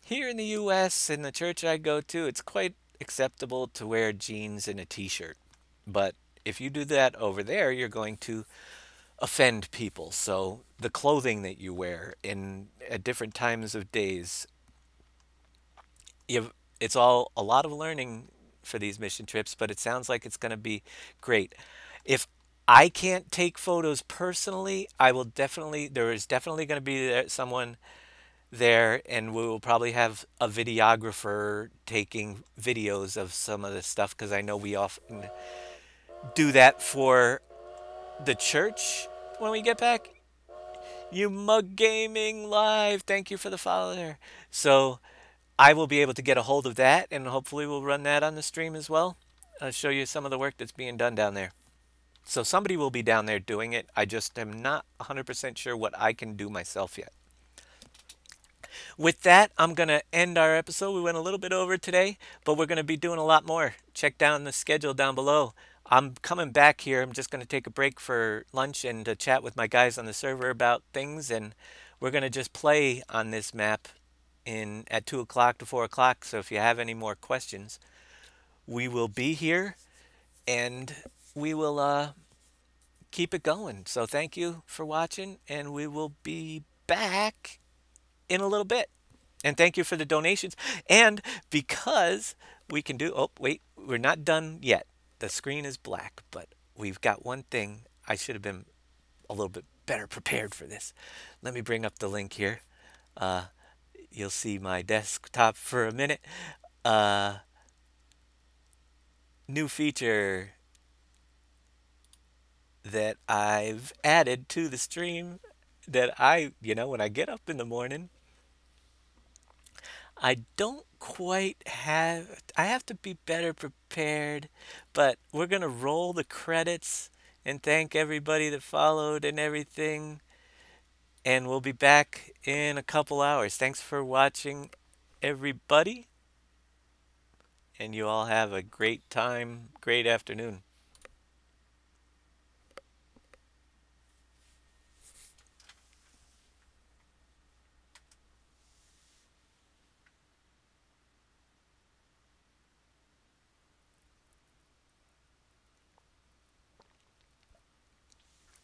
here in the U.S. in the church I go to, it's quite acceptable to wear jeans and a t-shirt. But if you do that over there, you're going to offend people. So the clothing that you wear in at different times of days, you've it's all a lot of learning for these mission trips, but it sounds like it's going to be great. If I can't take photos personally, I will definitely there is definitely going to be someone there, and we will probably have a videographer taking videos of some of this stuff because I know we often do that for the church when we get back. You Mug Gaming Live, thank you for the follow there. So I will be able to get a hold of that, and hopefully we'll run that on the stream as well. I'll show you some of the work that's being done down there. So somebody will be down there doing it. I just am not 100% sure what I can do myself yet. With that, I'm going to end our episode. We went a little bit over today, but we're going to be doing a lot more. Check down the schedule down below. I'm coming back here. I'm just going to take a break for lunch and to chat with my guys on the server about things, and we're going to just play on this map in at 2 o'clock to 4 o'clock. So if you have any more questions, we will be here and we will keep it going. So thank you for watching, and we will be back in a little bit. And thank you for the donations. And because we can do, oh, wait, we're not done yet. The screen is black, but we've got one thing. I should have been a little bit better prepared for this. Let me bring up the link here. Uh, you'll see my desktop for a minute. Uh, New feature that I've added to the stream that when I get up in the morning, I don't quite have, I have to be better prepared, but we're going to roll the credits and thank everybody that followed and everything. And we'll be back in a couple hours. Thanks for watching, everybody. And you all have a great time, great afternoon.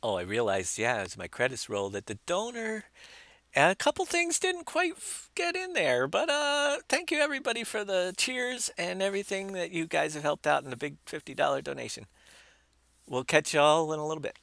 Oh, I realized, yeah, as my credits roll, that the donor and a couple things didn't quite get in there, but thank you everybody for the cheers and everything that you guys have helped out in the big $50 donation. We'll catch y'all in a little bit.